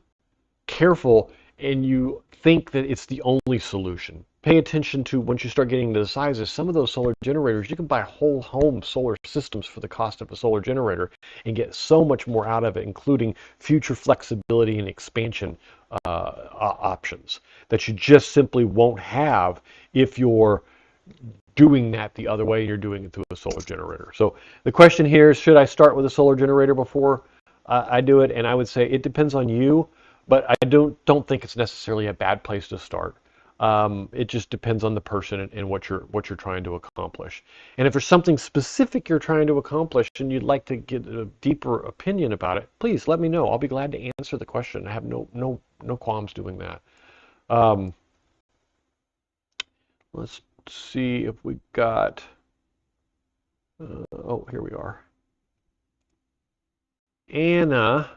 careful and you think that it's the only solution. Pay attention to, once you start getting into the sizes, some of those solar generators, you can buy whole home solar systems for the cost of a solar generator and get so much more out of it, including future flexibility and expansion options that you just simply won't have if you're doing that the other way and you're doing it through a solar generator. So the question here is, should I start with a solar generator before I do it? And I would say it depends on you, but I don't think it's necessarily a bad place to start. It just depends on the person and what you're trying to accomplish. And if there's something specific you're trying to accomplish and you'd like to get a deeper opinion about it, please let me know. I'll be glad to answer the question. I have no qualms doing that. Let's see if we got. Oh, here we are. Anna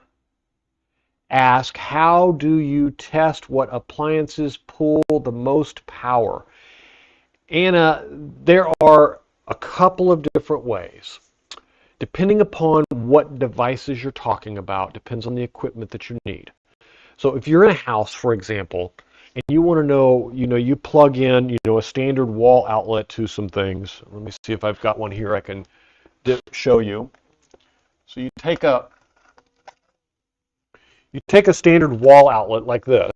ask, how do you test what appliances pull the most power? Anna, there are a couple of different ways. Depending upon what devices you're talking about, depends on the equipment that you need. So if you're in a house, for example, and you want to know, you plug in, a standard wall outlet to some things. Let me see if I've got one here I can show you. So you take a standard wall outlet like this.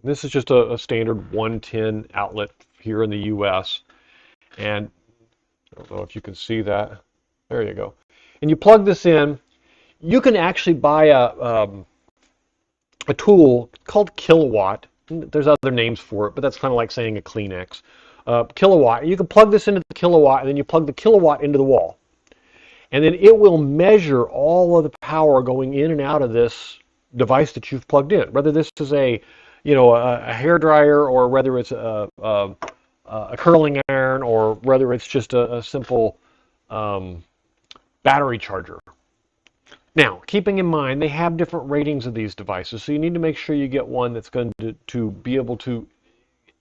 This is just a standard 110 outlet here in the US. And I don't know if you can see that. There you go. And you plug this in. You can actually buy a tool called Kilowatt. There's other names for it, but that's kind of like saying a Kleenex. Kilowatt. You can plug this into the Kilowatt, and then you plug the Kilowatt into the wall. And then it will measure all of the power going in and out of this device that you've plugged in. Whether this is a hair dryer, or whether it's a curling iron, or whether it's just a simple battery charger. Now, keeping in mind, they have different ratings of these devices, so you need to make sure you get one that's going to be able to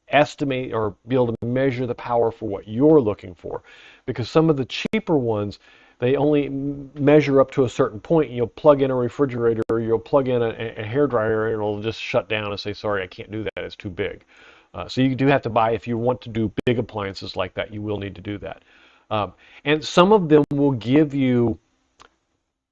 estimate or be able to measure the power for what you're looking for. Because some of the cheaper ones, they only measure up to a certain point. You'll plug in a refrigerator, or you'll plug in a hairdryer, and it'll just shut down and say, sorry, I can't do that, it's too big. So you do have to buy, if you want to do big appliances like that, you will need to do that. And some of them will give you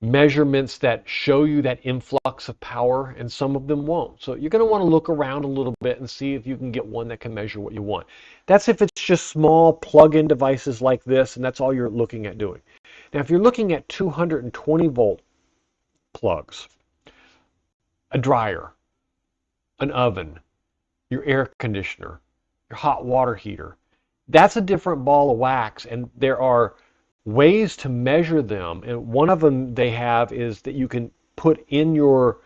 measurements that show you that influx of power, and some of them won't. So you're going to want to look around a little bit and see if you can get one that can measure what you want. That's if it's just small plug-in devices like this, and that's all you're looking at doing. Now, if you're looking at 220 volt plugs, a dryer, an oven, your air conditioner, your hot water heater, that's a different ball of wax, and there are ways to measure them. And one of them they have is that you can put in your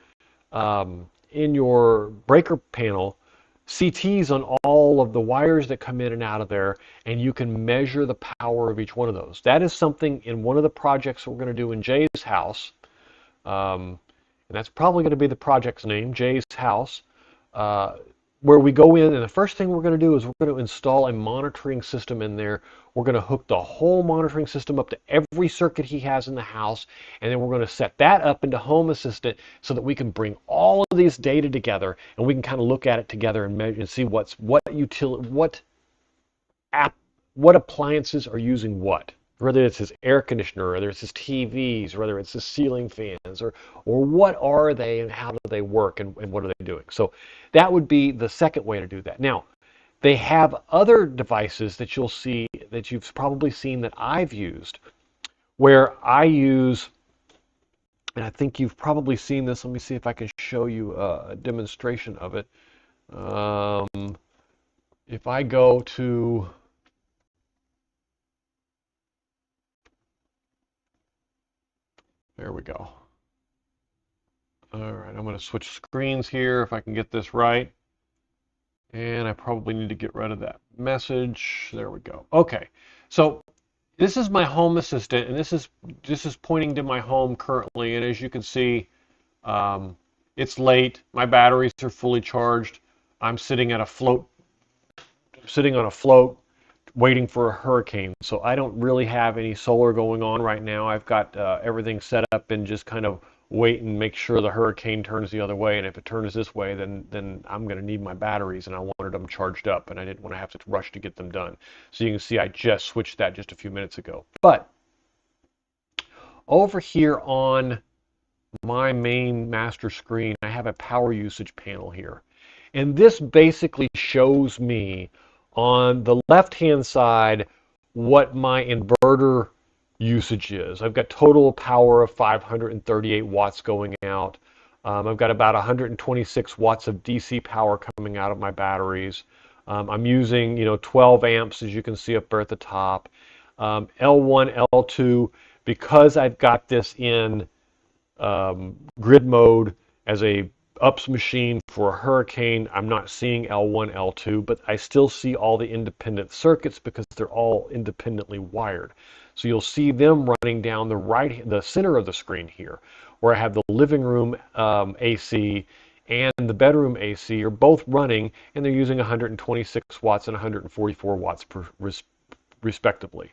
breaker panel CTs on all of the wires that come in and out of there, and you can measure the power of each one of those. That is something in one of the projects we're going to do in Jay's house, and that's probably going to be the project's name, Jay's house, where we go in, and the first thing we're going to do is we're going to install a monitoring system in there. We're going to hook the whole monitoring system up to every circuit he has in the house, and then we're going to set that up into Home Assistant so that we can bring all of these data together, and we can kind of look at it together and measure and see what appliances are using what. Whether it's his air conditioner, whether it's his TVs, whether it's his ceiling fans, or what are they and how do they work and what are they doing. So that would be the second way to do that. Now, they have other devices that you'll see, that you've probably seen that I've used, where I use, and I think you've probably seen this. Let me see if I can show you a demonstration of it. If I go to, there we go. All right, I'm going to switch screens here if I can get this right. And I probably need to get rid of that message. There we go. Okay, so this is my Home Assistant, and this is pointing to my home currently. And as you can see, it's late. My batteries are fully charged. I'm sitting on a float, waiting for a hurricane. So I don't really have any solar going on right now. I've got everything set up and just kind of wait and make sure the hurricane turns the other way. And if it turns this way, then I'm going to need my batteries, and I wanted them charged up, and I didn't want to have to rush to get them done. So you can see I just switched that just a few minutes ago. But over here on my main master screen, I have a power usage panel here. And this basically shows me on the left-hand side what my inverter usage is. I've got total power of 538 watts going out. I've got about 126 watts of DC power coming out of my batteries. I'm using 12 amps, as you can see up there at the top. L1, L2, because I've got this in grid mode as a UPS machine for a hurricane, I'm not seeing L1, L2, but I still see all the independent circuits because they're all independently wired. So you'll see them running down the center of the screen here, where I have the living room AC and the bedroom AC are both running, and they're using 126 watts and 144 watts respectively.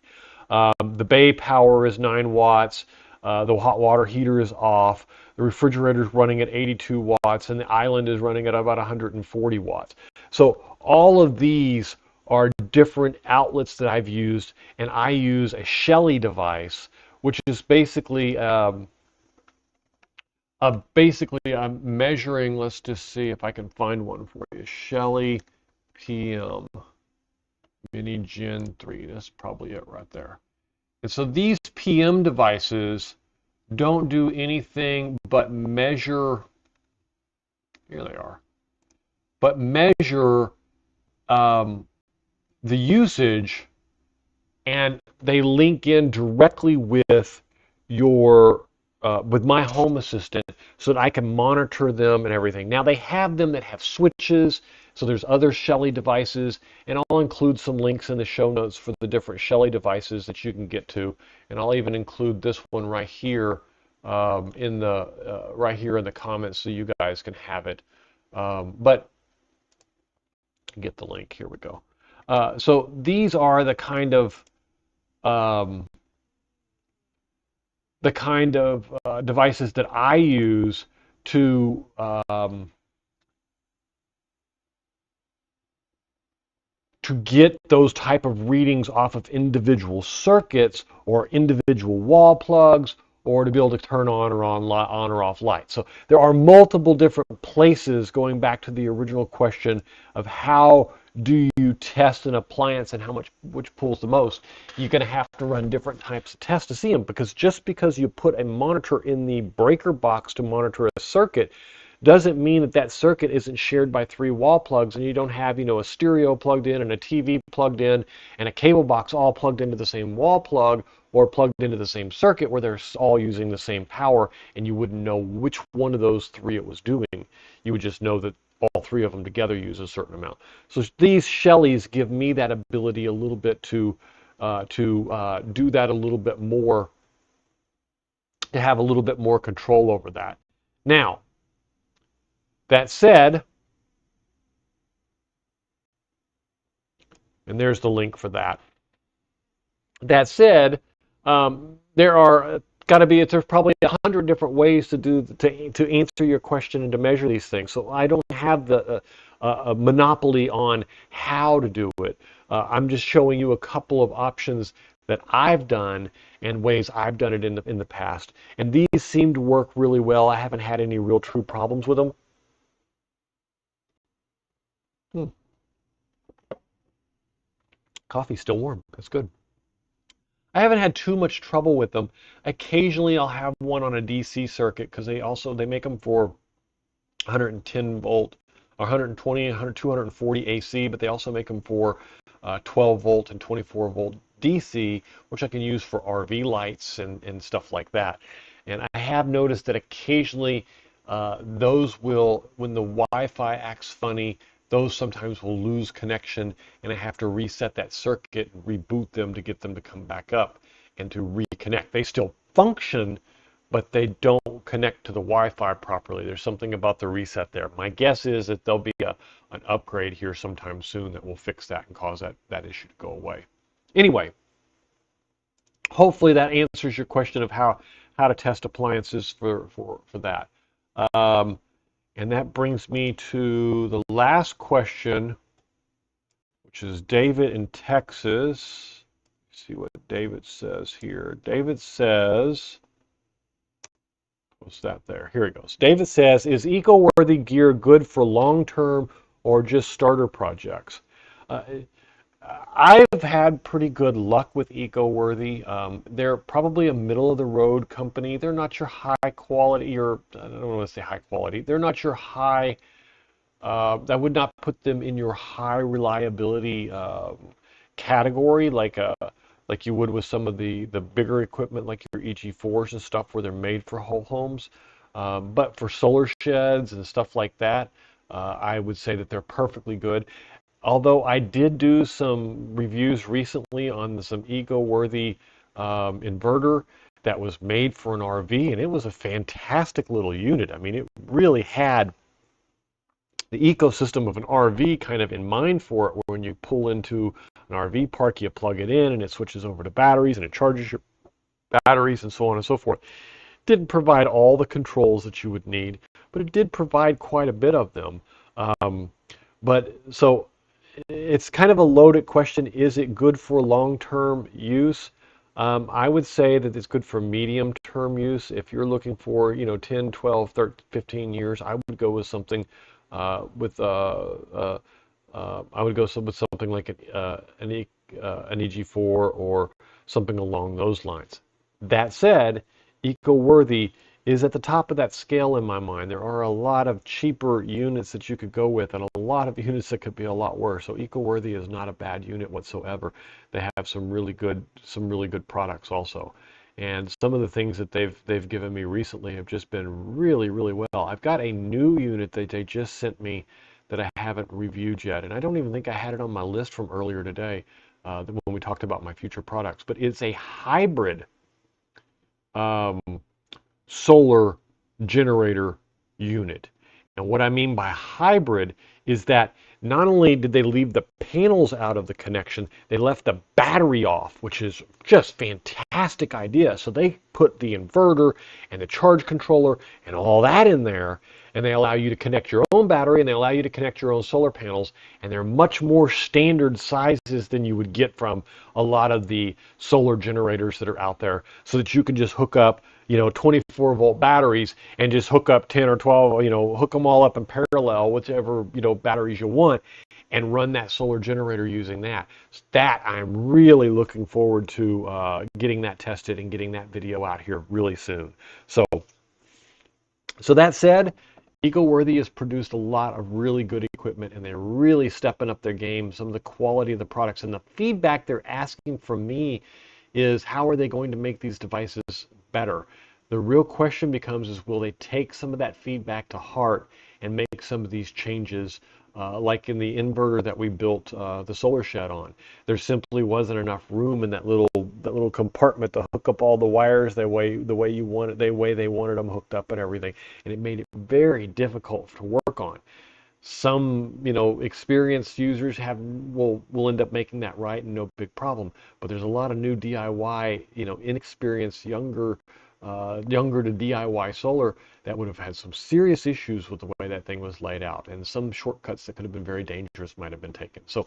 The bay power is 9 watts. The hot water heater is off. The refrigerator is running at 82 watts, and the island is running at about 140 watts. So all of these are different outlets that I've used, and I use a Shelly device, which is basically I'm measuring. Let's just see if I can find one for you. Shelly PM Mini Gen 3. That's probably it right there. And so these PM devices don't do anything but measure, here they are, but measure the usage, and they link in directly with your with my Home Assistant so that I can monitor them and everything. Now they have them that have switches, so there's other Shelly devices, and I'll include some links in the show notes for the different Shelly devices that you can get to, and I'll even include this one right here in the comments so you guys can have it. But get the link. Here we go. So these are the kind of the kind of devices that I use to get those type of readings off of individual circuits or individual wall plugs, or to be able to turn on or off lights. So there are multiple different places, going back to the original question of how do you test an appliance and which pulls the most. You're going to have to run different types of tests to see them, because just because you put a monitor in the breaker box to monitor a circuit doesn't mean that that circuit isn't shared by 3 wall plugs, and you don't have, a stereo plugged in and a TV plugged in and a cable box all plugged into the same wall plug or plugged into the same circuit where they're all using the same power, and you wouldn't know which one of those 3 it was doing. You would just know that all 3 of them together use a certain amount. So these Shellys give me that ability a little bit to do that a little bit more, to have a little bit more control over that. Now, that said, and there's the link for that. That said, there are there's probably 100 different ways to answer your question and to measure these things. So I don't have the a monopoly on how to do it. I'm just showing you a couple of options that I've done and ways I've done it in the past. And these seem to work really well. I haven't had any real true problems with them. Coffee's still warm. That's good. I haven't had too much trouble with them. Occasionally I'll have one on a DC circuit, because they make them for 110 volt or 120, 240 AC, but they also make them for 12 volt and 24 volt DC, which I can use for RV lights and stuff like that. And I have noticed that occasionally those will, when the Wi-Fi acts funny, those sometimes will lose connection, and I have to reset that circuit and reboot them to get them to come back up and to reconnect. They still function, but they don't connect to the Wi-Fi properly. There's something about the reset there. My guess is that there'll be an upgrade here sometime soon that will fix that and cause that issue to go away. Anyway, hopefully that answers your question of how to test appliances for that. And that brings me to the last question, which is David in Texas. Let's see what David says here. David says, what's that there? Here he goes. David says, is eco-worthy gear good for long-term or just starter projects? I've had pretty good luck with eco-worthy. They're probably a middle-of-the-road company. They're not your high quality, or I don't want to say high quality. They're not your high. I would not put them in your high reliability category, like you would with some of the bigger equipment, like your EG4s and stuff, where they're made for whole homes. But for solar sheds and stuff like that, I would say that they're perfectly good. Although I did do some reviews recently on some eco-worthy inverter that was made for an RV, and it was a fantastic little unit. I mean, it really had the ecosystem of an RV kind of in mind for it, where when you pull into an RV park, you plug it in and it switches over to batteries and it charges your batteries and so on and so forth. Didn't provide all the controls that you would need, but it did provide quite a bit of them. But so it's kind of a loaded question. Is it good for long-term use? I would say that it's good for medium-term use. If you're looking for, 10, 12, 13, 15 years, I would go with something with something like an EG4 or something along those lines. That said, eco-worthy is at the top of that scale in my mind. There are a lot of cheaper units that you could go with, and a lot of units that could be a lot worse. So eco-worthy is not a bad unit whatsoever. They have some really good products also. And some of the things that they've given me recently have just been really, really well. I've got a new unit that they just sent me that I haven't reviewed yet, and I don't even think I had it on my list from earlier today when we talked about my future products. But it's a hybrid solar generator unit, And what I mean by hybrid is that not only did they leave the panels out of the connection, they left the battery off, which is just fantastic idea. So they put the inverter and the charge controller and all that in there, and they allow you to connect your own battery and they allow you to connect your own solar panels, and they're much more standard sizes than you would get from a lot of the solar generators that are out there, so that you can just hook up 24-volt batteries and just hook up 10 or 12, hook them all up in parallel, whichever, batteries you want, and run that solar generator using that. That I'm really looking forward to getting that tested and getting that video out here really soon. So that said, EcoWorthy has produced a lot of really good equipment, and they're really stepping up their game, some of the quality of the products, and the feedback they're asking from me is how are they going to make these devices better? The real question becomes is will they take some of that feedback to heart and make some of these changes, like in the inverter that we built the solar shed on. There simply wasn't enough room in that little compartment to hook up all the wires the way you wanted, the way they wanted them hooked up and everything, and it made it very difficult to work on. Some, experienced users will end up making that right and no big problem. But there's a lot of new DIY, inexperienced, younger to DIY solar that would have had some serious issues with the way that thing was laid out, and some shortcuts that could have been very dangerous might have been taken. So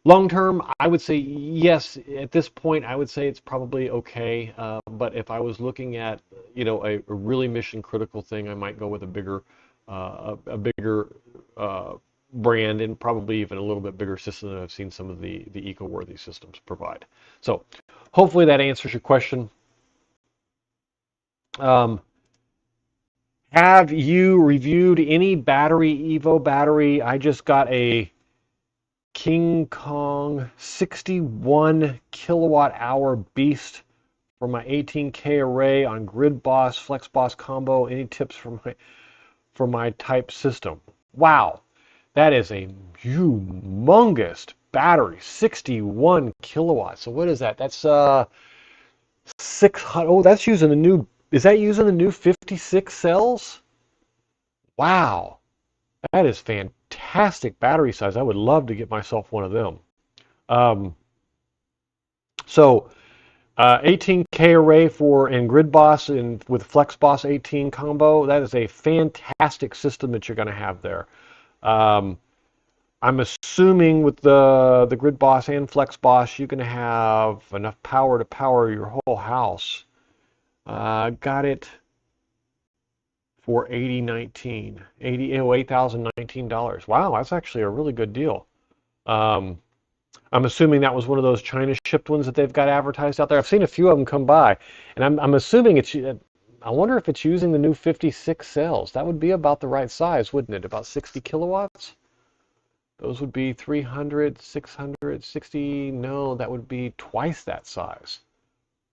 long term, I would say yes. At this point, I would say it's probably okay. But if I was looking at, a really mission critical thing, I might go with a bigger brand, and probably even a little bit bigger system than I've seen some of the EcoWorthy systems provide. So hopefully that answers your question. Have you reviewed any Evo battery? I just got a King Kong 61 kilowatt hour beast for my 18K array on Grid Boss, Flex Boss combo. Any tips for my type system? Wow, that is a humongous battery, 61 kilowatts. So what is that? That's 600. Oh, that's using the new. Is that using the new 56 cells? Wow, that is fantastic battery size. I would love to get myself one of them. So 18K array in Grid Boss and with Flex Boss 18 combo. That is a fantastic system that you're going to have there. I'm assuming with the Grid Boss and Flex Boss, you can have enough power to power your whole house. Got it for $8,019. Wow, that's actually a really good deal. I'm assuming that was one of those China shipped ones that they've got advertised out there. I've seen a few of them come by, and I'm assuming it's. I wonder if it's using the new 56 cells. That would be about the right size, wouldn't it? About 60 kilowatts. Those would be 300, 600, 60. No, that would be twice that size.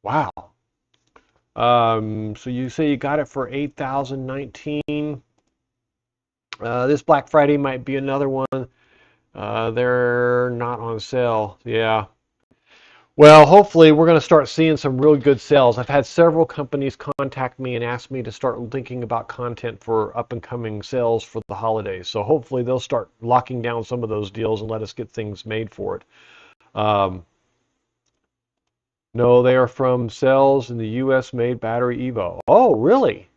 Wow. So you say you got it for $8,019. This Black Friday might be another one. They're not on sale. Yeah. Well, hopefully we're going to start seeing some real good sales. I've had several companies contact me and ask me to start thinking about content for up and coming sales for the holidays. So hopefully they'll start locking down some of those deals and let us get things made for it. No, they are from cells in the US made battery Evo. Oh, really?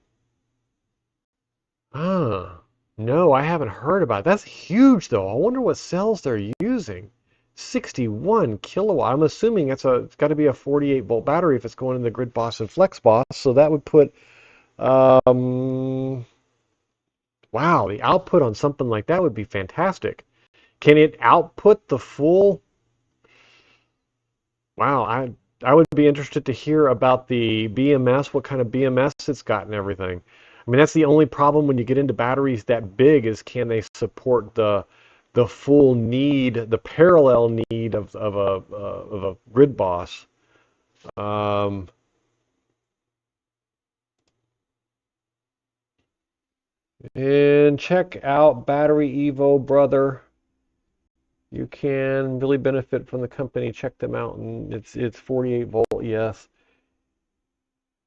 No, I haven't heard about it. That's huge though. I wonder what cells they're using. 61 kilowatt. I'm assuming it's got to be a 48 volt battery if it's going in the Grid Boss and Flex Boss. So that would put, wow, the output on something like that would be fantastic. Can it output the full? Wow, I would be interested to hear about the BMS, what kind of BMS it's got and everything. I mean, that's the only problem when you get into batteries that big is can they support the full need, the parallel need of a Grid Boss. And check out Battery Evo, brother. You can really benefit from the company. Check them out, and it's 48 volt. Yes,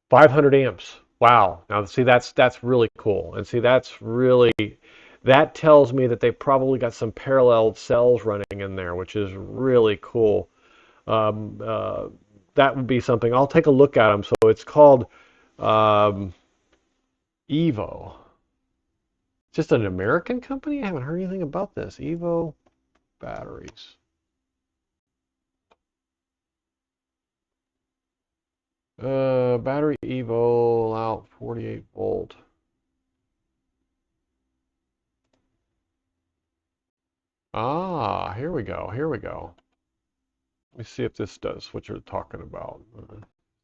500 amps. Wow. Now see that's really cool, and see that's really that tells me that they probably got some parallel cells running in there, which is really cool. Um, uh, that would be something. I'll take a look at them. So it's called um, Evo. Just an American company? I haven't heard anything about this. Evo batteries. Battery Evo out 48 volt. Ah, here we go. Here we go. Let me see if this does what you're talking about.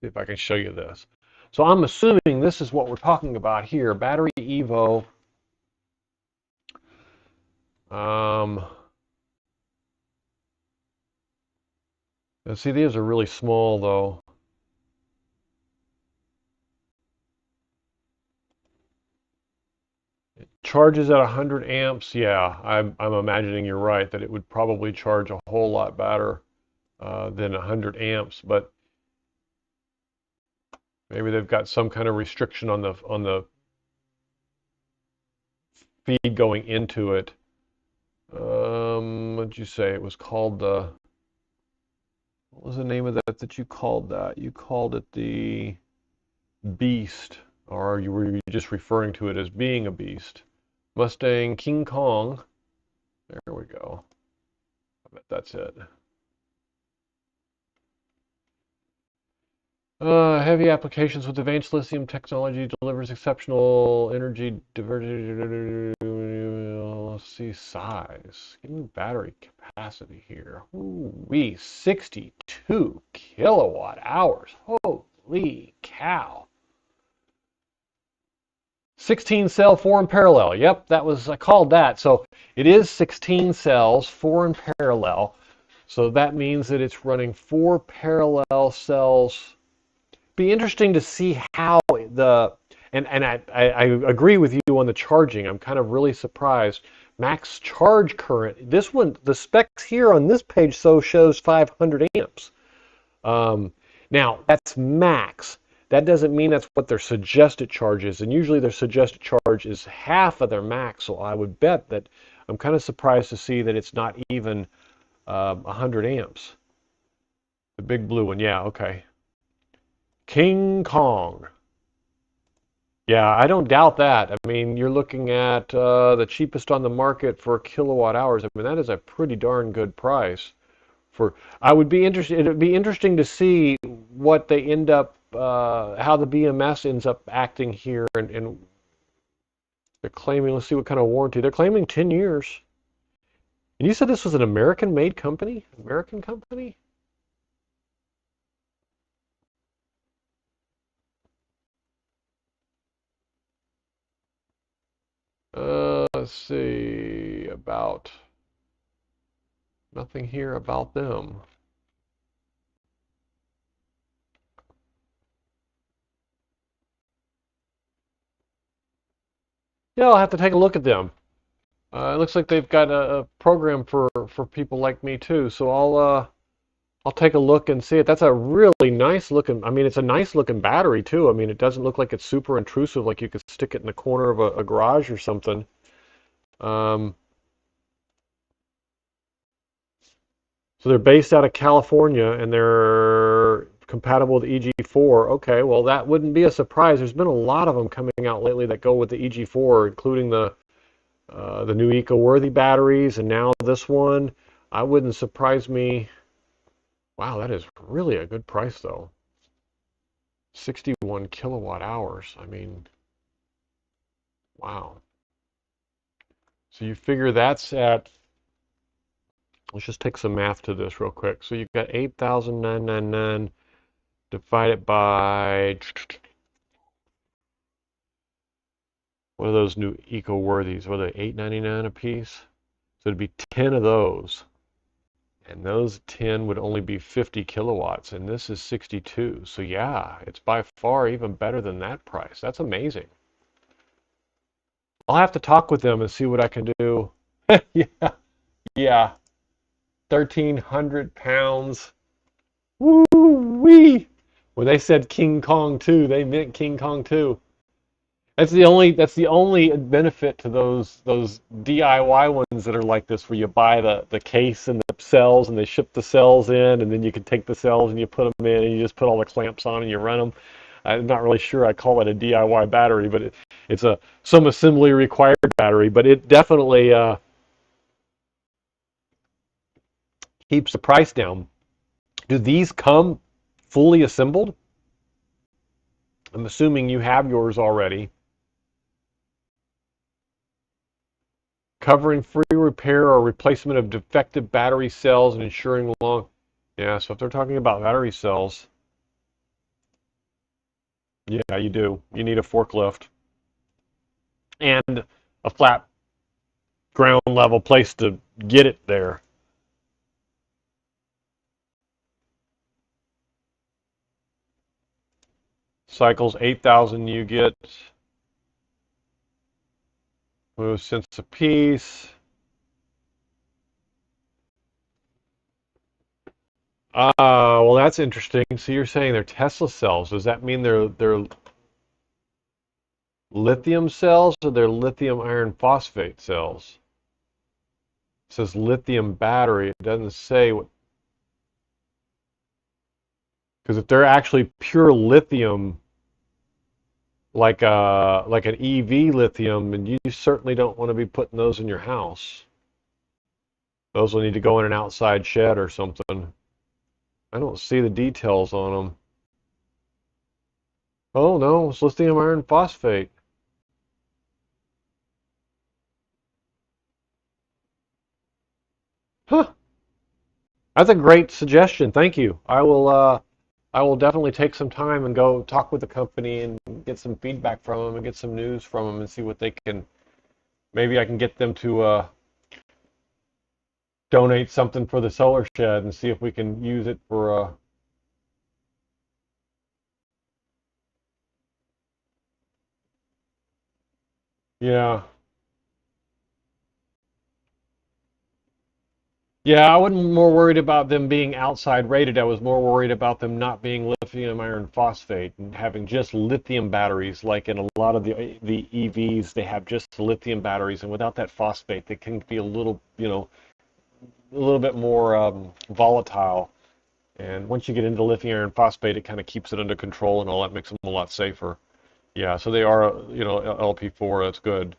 See if I can show you this. So I'm assuming this is what we're talking about here. Battery Evo. Let's see, these are really small though. It charges at 100 amps. Yeah, I'm imagining you're right that it would probably charge a whole lot better than 100 amps, but maybe they've got some kind of restriction on the feed going into it. What'd you say? It was called the. What was the name of that you called that? You called it the Beast, or were you just referring to it as being a beast? Mustang King Kong. There we go. I bet that's it. Heavy applications with advanced lithium technology delivers exceptional energy diversity. Let's see size. Give me battery capacity here. Ooh-wee, 62 kilowatt hours. Holy cow. 16 cell, 4 in parallel. Yep, I called that. So it is 16 cells, 4 in parallel. So that means that it's running 4 parallel cells. Be interesting to see how and I agree with you on the charging. I'm kind of really surprised. Max charge current. This one, the specs here on this page shows 500 amps. Now that's max. That doesn't mean that's what their suggested charge is, and usually their suggested charge is half of their max. So I would bet that I'm kind of surprised to see that it's not even 100 amps. The big blue one, yeah, okay. King Kong. Yeah, I don't doubt that. I mean, you're looking at the cheapest on the market for kilowatt hours. I mean, that is a pretty darn good price. I would be interested. It'd be interesting to see what they end up, how the BMS ends up acting here, and they're claiming. Let's see what kind of warranty they're claiming. 10 years. And you said this was an American-made company? American company? Let's see about nothing here about them. Yeah, I'll have to take a look at them. It looks like they've got a program for people like me too. So I'll take a look and see it. That's a really nice looking. I mean, it's a nice looking battery too. I mean, it doesn't look like it's super intrusive, like you could stick it in the corner of a garage or something. Um, so they're based out of California and they're compatible with EG4. Okay, well that wouldn't be a surprise. There's been a lot of them coming out lately that go with the EG4, including the new eco-worthy batteries, and now this one. I wouldn't surprise me. Wow, that is really a good price though. 61 kilowatt hours. I mean, wow. So you figure that's at, let's just take some math to this real quick. So you've got 8,999 divided by, what are those new eco-worthies? What are they, $8.99 a piece? So it'd be 10 of those. And those 10 would only be 50 kilowatts, and this is 62. So yeah, it's by far even better than that price. That's amazing. I'll have to talk with them and see what I can do. Yeah, yeah. 1,300 pounds. Woo-wee! When they said King Kong 2, they meant King Kong 2. That's the only benefit to those DIY ones that are like this, where you buy the case and the cells, and they ship the cells in, and then you can take the cells and you put them in, and you just put all the clamps on and you run them. I'm not really sure I call it a DIY battery, but it's a some assembly required battery, but it definitely keeps the price down. Do these come fully assembled? I'm assuming you have yours already. Covering free repair or replacement of defective battery cells and ensuring long. Yeah, so if they're talking about battery cells, yeah, you do. You need a forklift and a flat ground level place to get it there. Cycles 8,000 you get. Cents a piece. Well, that's interesting. So you're saying they're Tesla cells. Does that mean they're lithium cells, or they're lithium iron phosphate cells? It says lithium battery. It doesn't say what, because if they're actually pure lithium, like an EV lithium, and you certainly don't want to be putting those in your house. Those will need to go in an outside shed or something. I don't see the details on them. Oh no, it's lithium iron phosphate. Huh. That's a great suggestion. Thank you. I will definitely take some time and go talk with the company and get some feedback from them and get some news from them and see what they can. Maybe I can get them to donate something for the solar shed and see if we can use it for. Yeah, yeah. I wasn't more worried about them being outside rated. I was more worried about them not being lithium iron phosphate and having just lithium batteries. Like in a lot of the EVs, they have just lithium batteries, and without that phosphate, they can be a little bit more volatile. And once you get into lithium iron phosphate, it kind of keeps it under control and all that, makes them a lot safer. Yeah, so they are, LP4. That's good.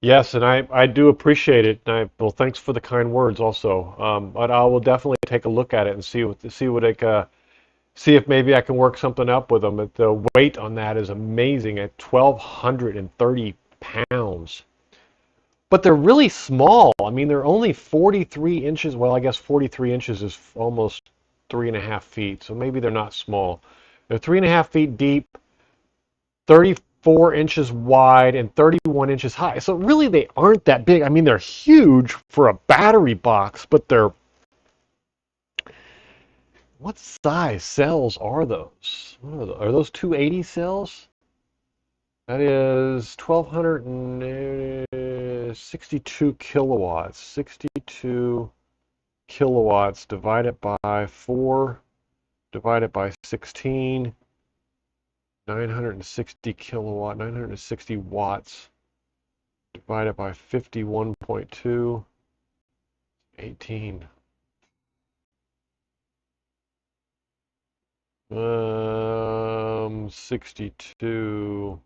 Yes, and I do appreciate it. And well, thanks for the kind words also. But I will definitely take a look at it and see what see if maybe I can work something up with them. But the weight on that is amazing at 1,230 pounds. But they're really small. I mean, they're only 43 inches. Well, I guess 43 inches is almost 3.5 feet. So maybe they're not small. They're 3.5 feet deep, 34 inches wide, and 31 inches high. So really, they aren't that big. I mean, they're huge for a battery box, but they're what size cells are those? Are those 280 cells? That is 1,262 kilowatts. 62 kilowatts divided by 4, divided by 16, 960 kilowatt, 960 watts divided by 51.2, 18. 62.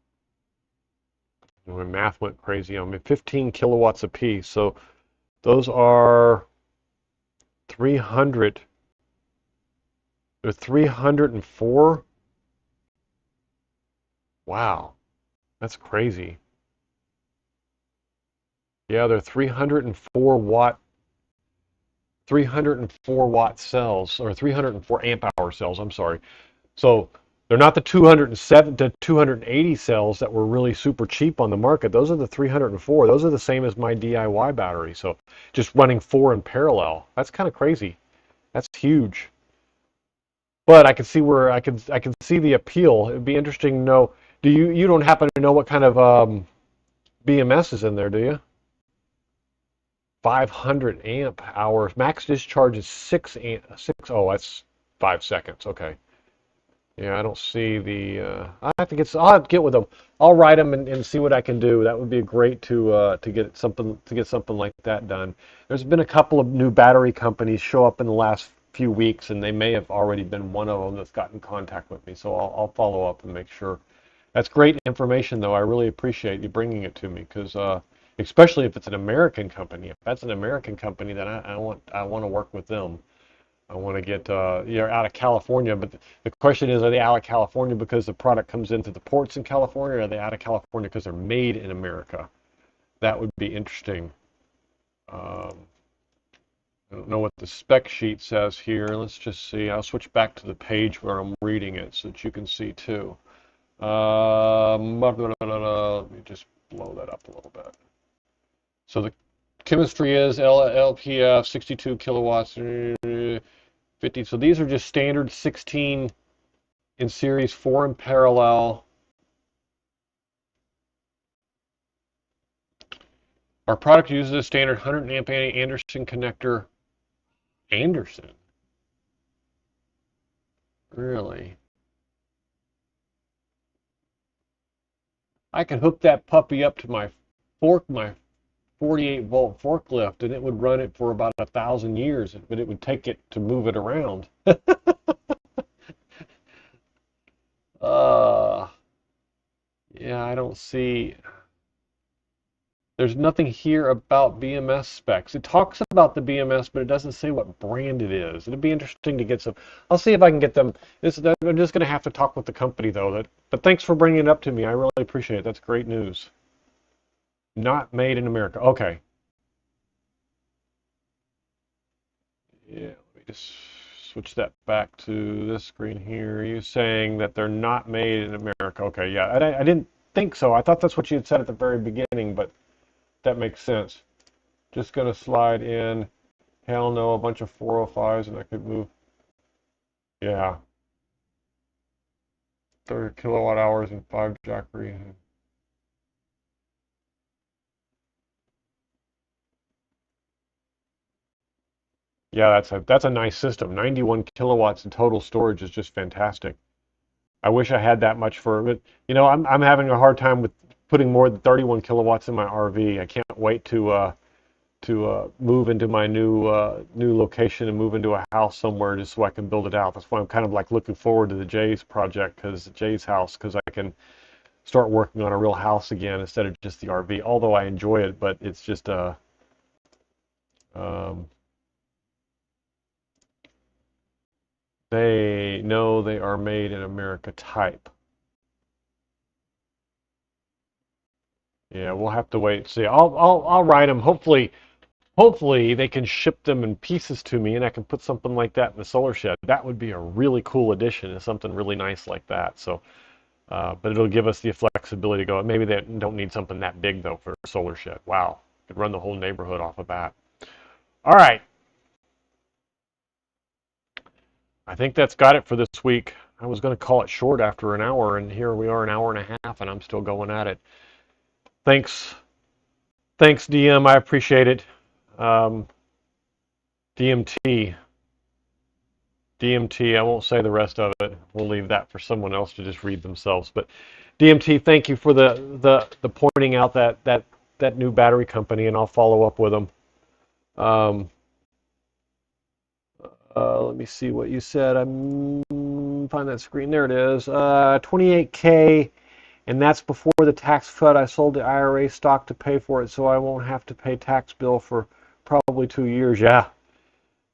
My math went crazy on me. 15 kilowatts apiece. So those are 300. They're 304. Wow, that's crazy. Yeah, they're 304 watt cells, or 304 amp hour cells. I'm sorry. So they're not the 207 to 280 cells that were really super cheap on the market. Those are the 304. Those are the same as my DIY battery. So just running four in parallel. That's kind of crazy. That's huge. But I can see where I can see the appeal. It'd be interesting to know. You don't happen to know what kind of BMS is in there, do you? 500 amp hours. Max discharge is 6 amp, 6. Oh, that's 5 seconds. Okay. Yeah, I don't see the. I'll have to get with them. I'll write them and see what I can do. That would be great to get something like that done. There's been a couple of new battery companies show up in the last few weeks, and they may have already been one of them that's got in contact with me. So I'll follow up and make sure. That's great information, though. I really appreciate you bringing it to me because, especially if it's an American company. If that's an American company, then I want to work with them. I want to get you're out of California, but the question is, are they out of California because the product comes into the ports in California, or are they out of California because they're made in America? That would be interesting. Um, I don't know what the spec sheet says here. Let's just see. I'll switch back to the page where I'm reading it so that you can see too. Let me just blow that up a little bit. So the chemistry is LPF 62 kilowatts, 50. So these are just standard 16 in series, 4 in parallel. Our product uses a standard 100 amp Anderson connector. Anderson? Really? I could hook that puppy up to my 48 volt forklift, and it would run it for about 1,000 years, but it would take it to move it around. uh, yeah, I don't see. There's nothing here about BMS specs. It talks about the BMS, but it doesn't say what brand it is. It'd be interesting to get some. I'll see if I can get them. I'm just going to have to talk with the company, though. But thanks for bringing it up to me. I really appreciate it. That's great news. Not made in America. Okay. Yeah, let me just switch that back to this screen here. Are you saying that they're not made in America? Okay, yeah. I didn't think so. I thought that's what you had said at the very beginning, but that makes sense. Just going to slide in. Hell no, a bunch of 405s, and I could move. Yeah, 30 kilowatt hours and 5 jackery. Yeah, that's a nice system. 91 kilowatts in total storage is just fantastic. I wish I had that much for it. I'm having a hard time with putting more than 31 kilowatts in my RV. I can't wait to move into my new location and move into a house somewhere just so I can build it out. That's why I'm kind of like looking forward to the Jay's project, because Jay's house, because I can start working on a real house again instead of just the RV. Although I enjoy it, but it's just um, they know they are made in America type. Yeah, we'll have to wait and see. I'll write them. Hopefully they can ship them in pieces to me, and I can put something like that in the solar shed. That would be a really cool addition, to something really nice like that. So, but it'll give us the flexibility to go. Maybe they don't need something that big though for a solar shed. Wow, could run the whole neighborhood off of that. All right, I think that's got it for this week. I was going to call it short after an hour, and here we are, an hour and a half, and I'm still going at it. Thanks, thanks, DM. I appreciate it. Um, DMT. DMT, I won't say the rest of it. We'll leave that for someone else to just read themselves. But DMT, thank you for the pointing out that new battery company, and I'll follow up with them. Um, let me see what you said. I'm find that screen. There it is. 28K, and that's before the tax cut. I sold the IRA stock to pay for it, so I won't have to pay tax bill for probably 2 years. Yeah,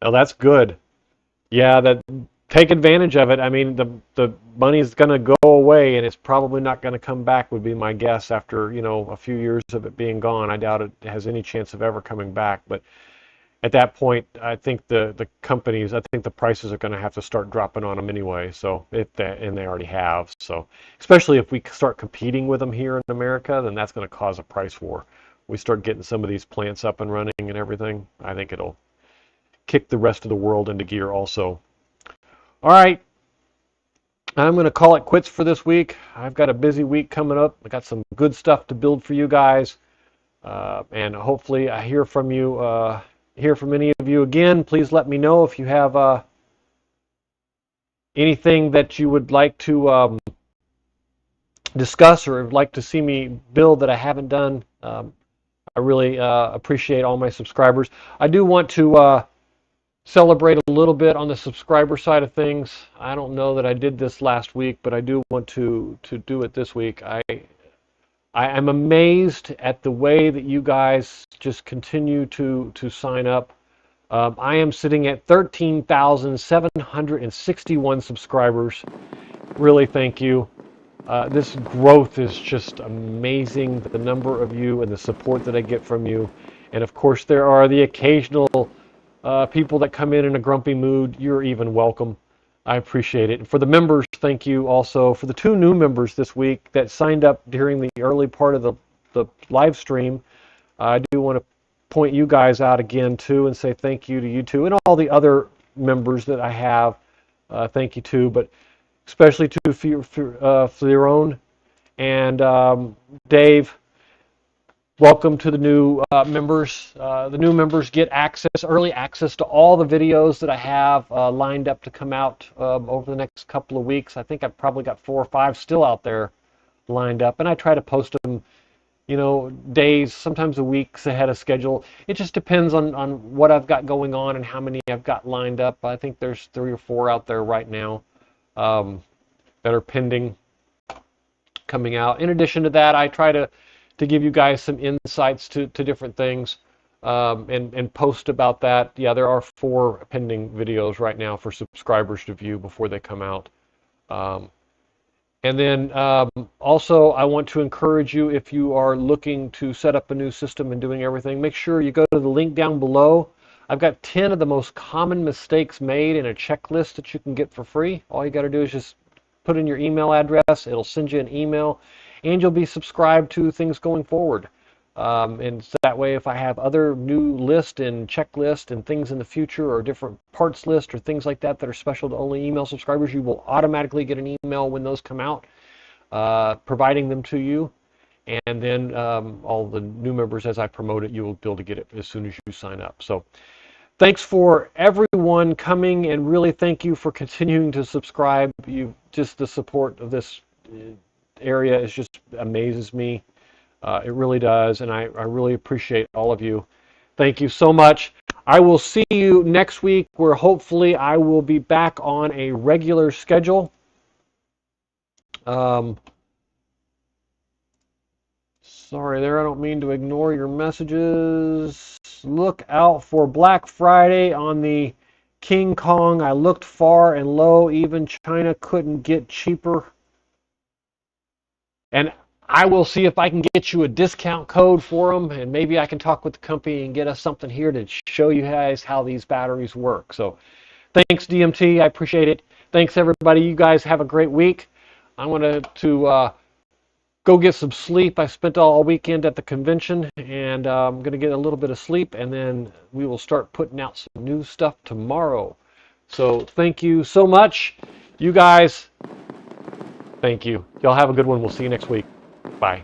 well, that's good. Yeah, that take advantage of it. I mean, the money's going to go away, and it's probably not going to come back, would be my guess, after, a few years of it being gone. I doubt it has any chance of ever coming back. But at that point, I think the companies, I think the prices are going to have to start dropping on them anyway. So and they already have. So especially if we start competing with them here in America, then that's going to cause a price war. We start getting some of these plants up and running and everything. I think it'll kick the rest of the world into gear also. All right, I'm going to call it quits for this week. I've got a busy week coming up. I got some good stuff to build for you guys, and hopefully I hear from you. Hear from any of you again. Please let me know if you have anything that you would like to discuss or would like to see me build that I haven't done, I really appreciate all my subscribers. I do want to celebrate a little bit on the subscriber side of things. I don't know that I did this last week, but I do want to do it this week. I'm amazed at the way that you guys just continue to sign up. I am sitting at 13,761 subscribers. Really, thank you. This growth is just amazing, the number of you and the support that I get from you. And of course, there are the occasional people that come in a grumpy mood. You're even welcome. I appreciate it. And for the members, thank you also. For the 2 new members this week that signed up during the early part of the live stream, I do want to point you guys out again too and say thank you to you two and all the other members that I have. Thank you too, but especially to Fleron and Dave. Welcome to the new members. The new members get early access to all the videos that I have lined up to come out over the next couple of weeks. I think I've probably got 4 or 5 still out there lined up, and I try to post them, days, sometimes a weeks ahead of schedule. It just depends on what I've got going on and how many I've got lined up. I think there's 3 or 4 out there right now that are pending coming out. In addition to that, I try to give you guys some insights to different things and post about that. Yeah, there are 4 pending videos right now for subscribers to view before they come out. And then also, I want to encourage you, if you are looking to set up a new system and doing everything, make sure you go to the link down below. I've got 10 of the most common mistakes made in a checklist that you can get for free. All you got to do is just put in your email address. It'll send you an email, and you'll be subscribed to things going forward. And so that way, if I have other new list and checklist and things in the future, or different parts list or things like that that are special to only email subscribers, you will automatically get an email when those come out, providing them to you. And then all the new members, as I promote it, you will be able to get it as soon as you sign up. So thanks for everyone coming, and really thank you for continuing to subscribe. Just the support of this area is just amazes me. It really does, and I really appreciate all of you. Thank you so much. I will see you next week, where hopefully I will be back on a regular schedule. Sorry there, I don't mean to ignore your messages. Look out for Black Friday on the King Kong. I looked far and low, even China couldn't get cheaper. And I will see if I can get you a discount code for them, and maybe I can talk with the company and get us something here to show you guys how these batteries work. So thanks, DMT. I appreciate it. Thanks, everybody. You guys have a great week. I wanted to go get some sleep. I spent all weekend at the convention, and I'm going to get a little bit of sleep, and then we will start putting out some new stuff tomorrow. So thank you so much. You guys, thank you. Y'all have a good one. We'll see you next week. Bye.